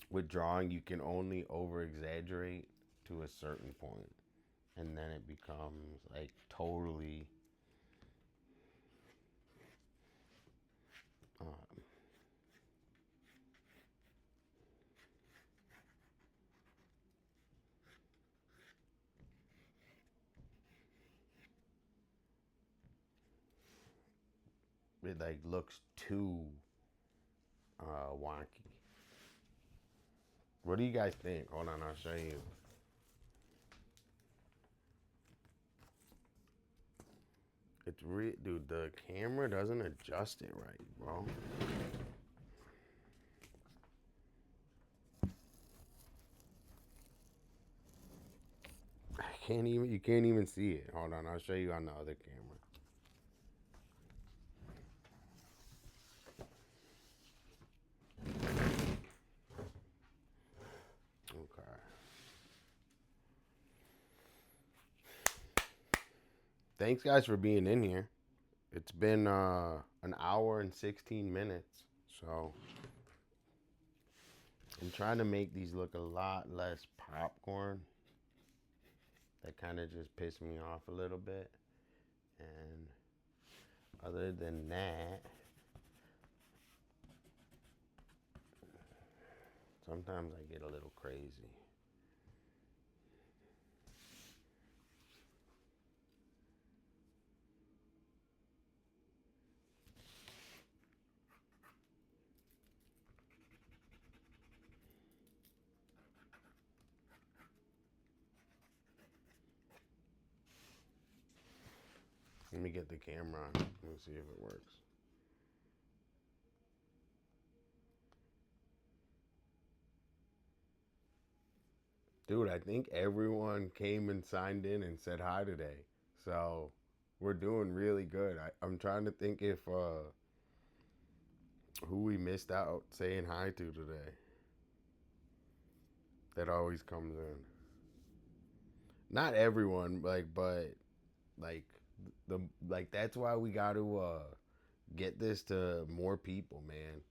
with drawing you can only over exaggerate to a certain point, and then it becomes like totally um, it like looks too wonky. What do you guys think? Hold on, I'll show you. It's dude, the camera doesn't adjust it right, bro. I can't even, you can't even see it. Hold on, I'll show you on the other camera. thanks guys for being in here. It's been an hour and 16 minutes. So I'm trying to make these look a lot less popcorn. That kind of just pissed me off a little bit. And other than that, sometimes I get a little crazy. Let me get the camera on. Let me see if it works. Dude, I think everyone came and signed in and said hi today. So we're doing really good. I'm trying to think if who we missed out saying hi to today. That always comes in. Not everyone, but like the like that's why we got to get this to more people, man.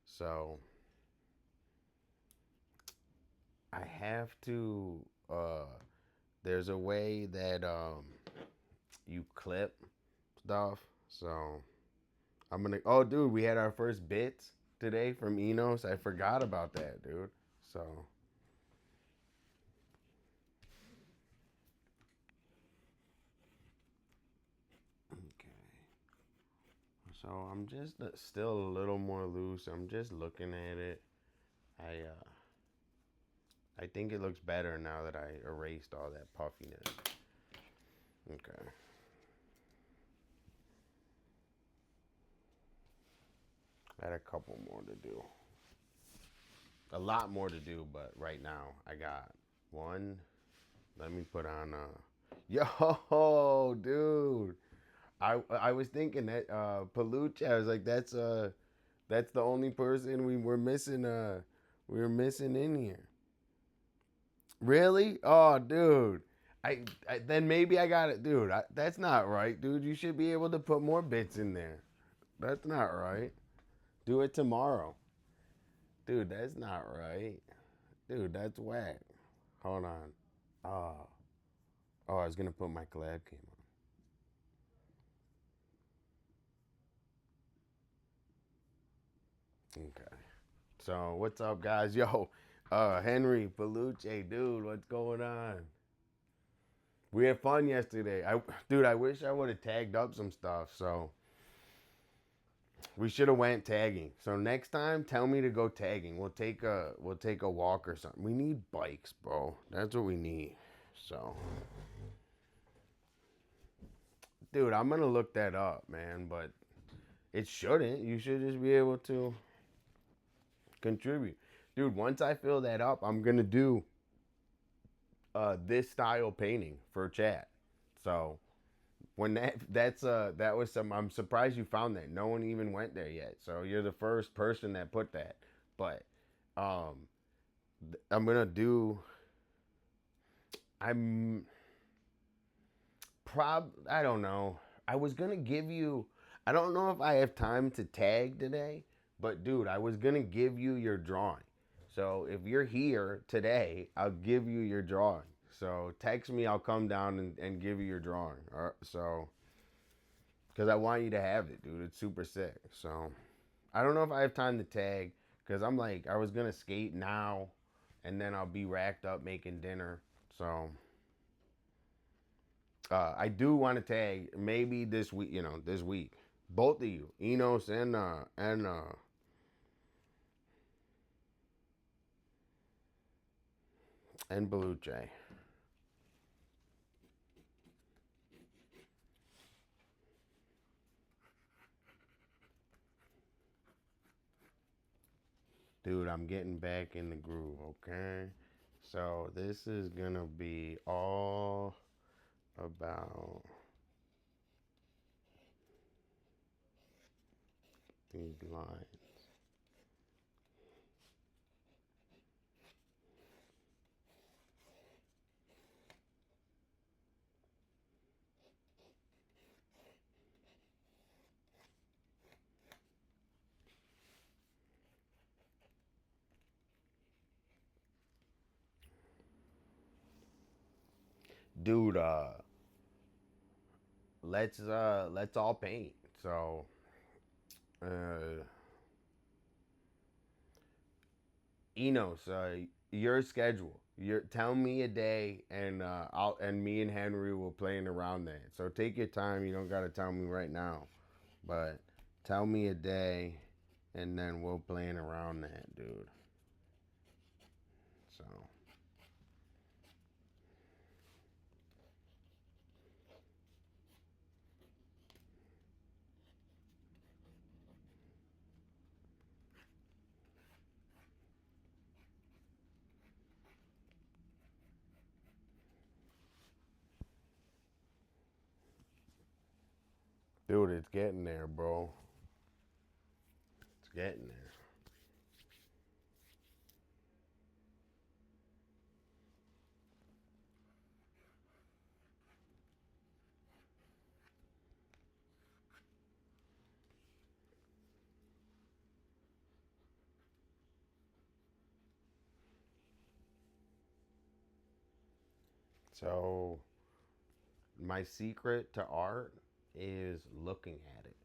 So I have to there's a way that you clip stuff. So I'm gonna. Oh, dude, we had our first bits today from Enos. I forgot about that, dude. So okay. So I'm just still a little more loose. I'm just looking at it. I think it looks better now that I erased all that puffiness. Okay. I had a couple more to do. A lot more to do, but right now I got one. Let me put on yo, dude. I was thinking that Palucha. I was like, that's the only person we were missing. We were missing in here. Really? Oh, dude. I then maybe I got it, dude. That's not right, dude. You should be able to put more bits in there. That's not right. Do it tomorrow, dude. That's not right, dude. That's whack. Hold on. Oh, I was gonna put my collab cam on. Okay. So what's up, guys? Yo, Henry Paluche, dude. What's going on? We had fun yesterday. Dude, I wish I would have tagged up some stuff. So we should have went tagging. So next time, tell me to go tagging. We'll take a walk or something. We need bikes, bro. That's what we need. So, dude, I'm gonna look that up, man. But it shouldn't. You should just be able to contribute, dude. Once I fill that up, I'm gonna do this style painting for chat. So when that was some. I'm surprised you found that. No one even went there yet. So you're the first person that put that. But um, I'm gonna do. I'm I don't know. I was gonna give you. I don't know if I have time to tag today, but dude, I was gonna give you your drawing. So if you're here today, I'll give you your drawing. So text me, I'll come down and give you your drawing. So because I want you to have it, dude. It's super sick. So I don't know if I have time to tag because I'm like I was gonna skate now, and then I'll be racked up making dinner. So I do want to tag maybe this week. This week, both of you, Enos and Beluche. Dude, I'm getting back in the groove, okay? So this is gonna be all about these lines. Dude, let's all paint. So, uh, Enos, your schedule. Tell me a day, and me and Henry will plan around that. So take your time. You don't gotta tell me right now, but tell me a day, and then we'll plan around that, dude. So, dude, it's getting there, bro. It's getting there. So, my secret to art is looking at it.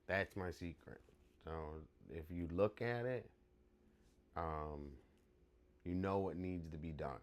That's my secret. So, if you look at it, um, you know what needs to be done.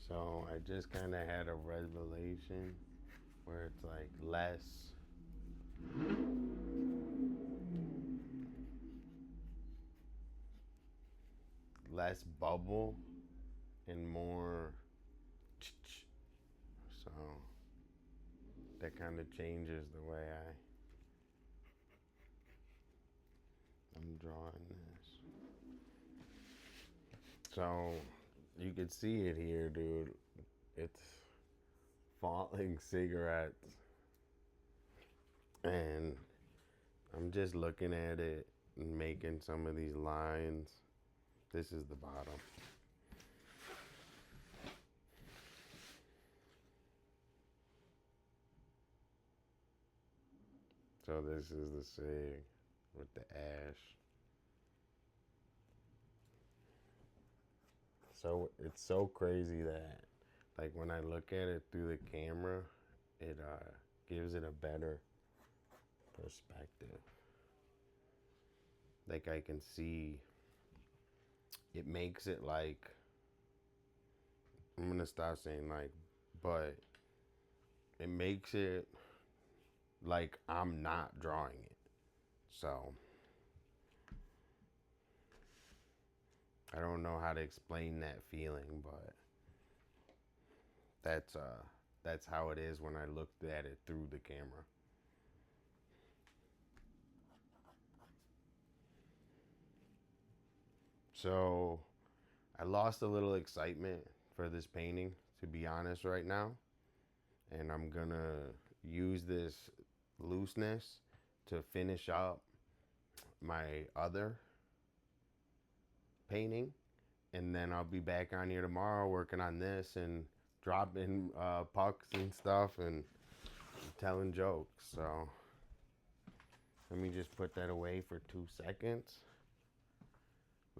So I just kind of had a revelation where it's like less bubble and more so that kind of changes the way I'm drawing this. So you could see it here, dude. It's falling cigarettes, and I'm just looking at it and making some of these lines. This is the bottom. So this is the cig with the ash. So it's so crazy that, like, when I look at it through the camera, it gives it a better perspective. Like, I can see it makes it like, I'm gonna stop saying like, but it makes it like I'm not drawing it. So I don't know how to explain that feeling, but that's how it is when I looked at it through the camera. So I lost a little excitement for this painting, to be honest, right now. And I'm gonna use this looseness to finish up my other painting. And then I'll be back on here tomorrow working on this and dropping pucks and stuff and telling jokes. So let me just put that away for 2 seconds.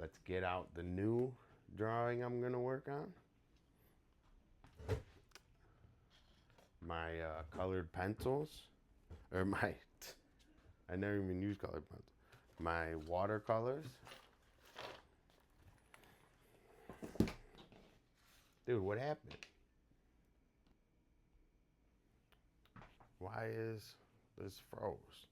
Let's get out the new drawing I'm gonna work on. My colored pencils, or I never even use colored pencils. My watercolors. Dude, what happened? Why is this froze?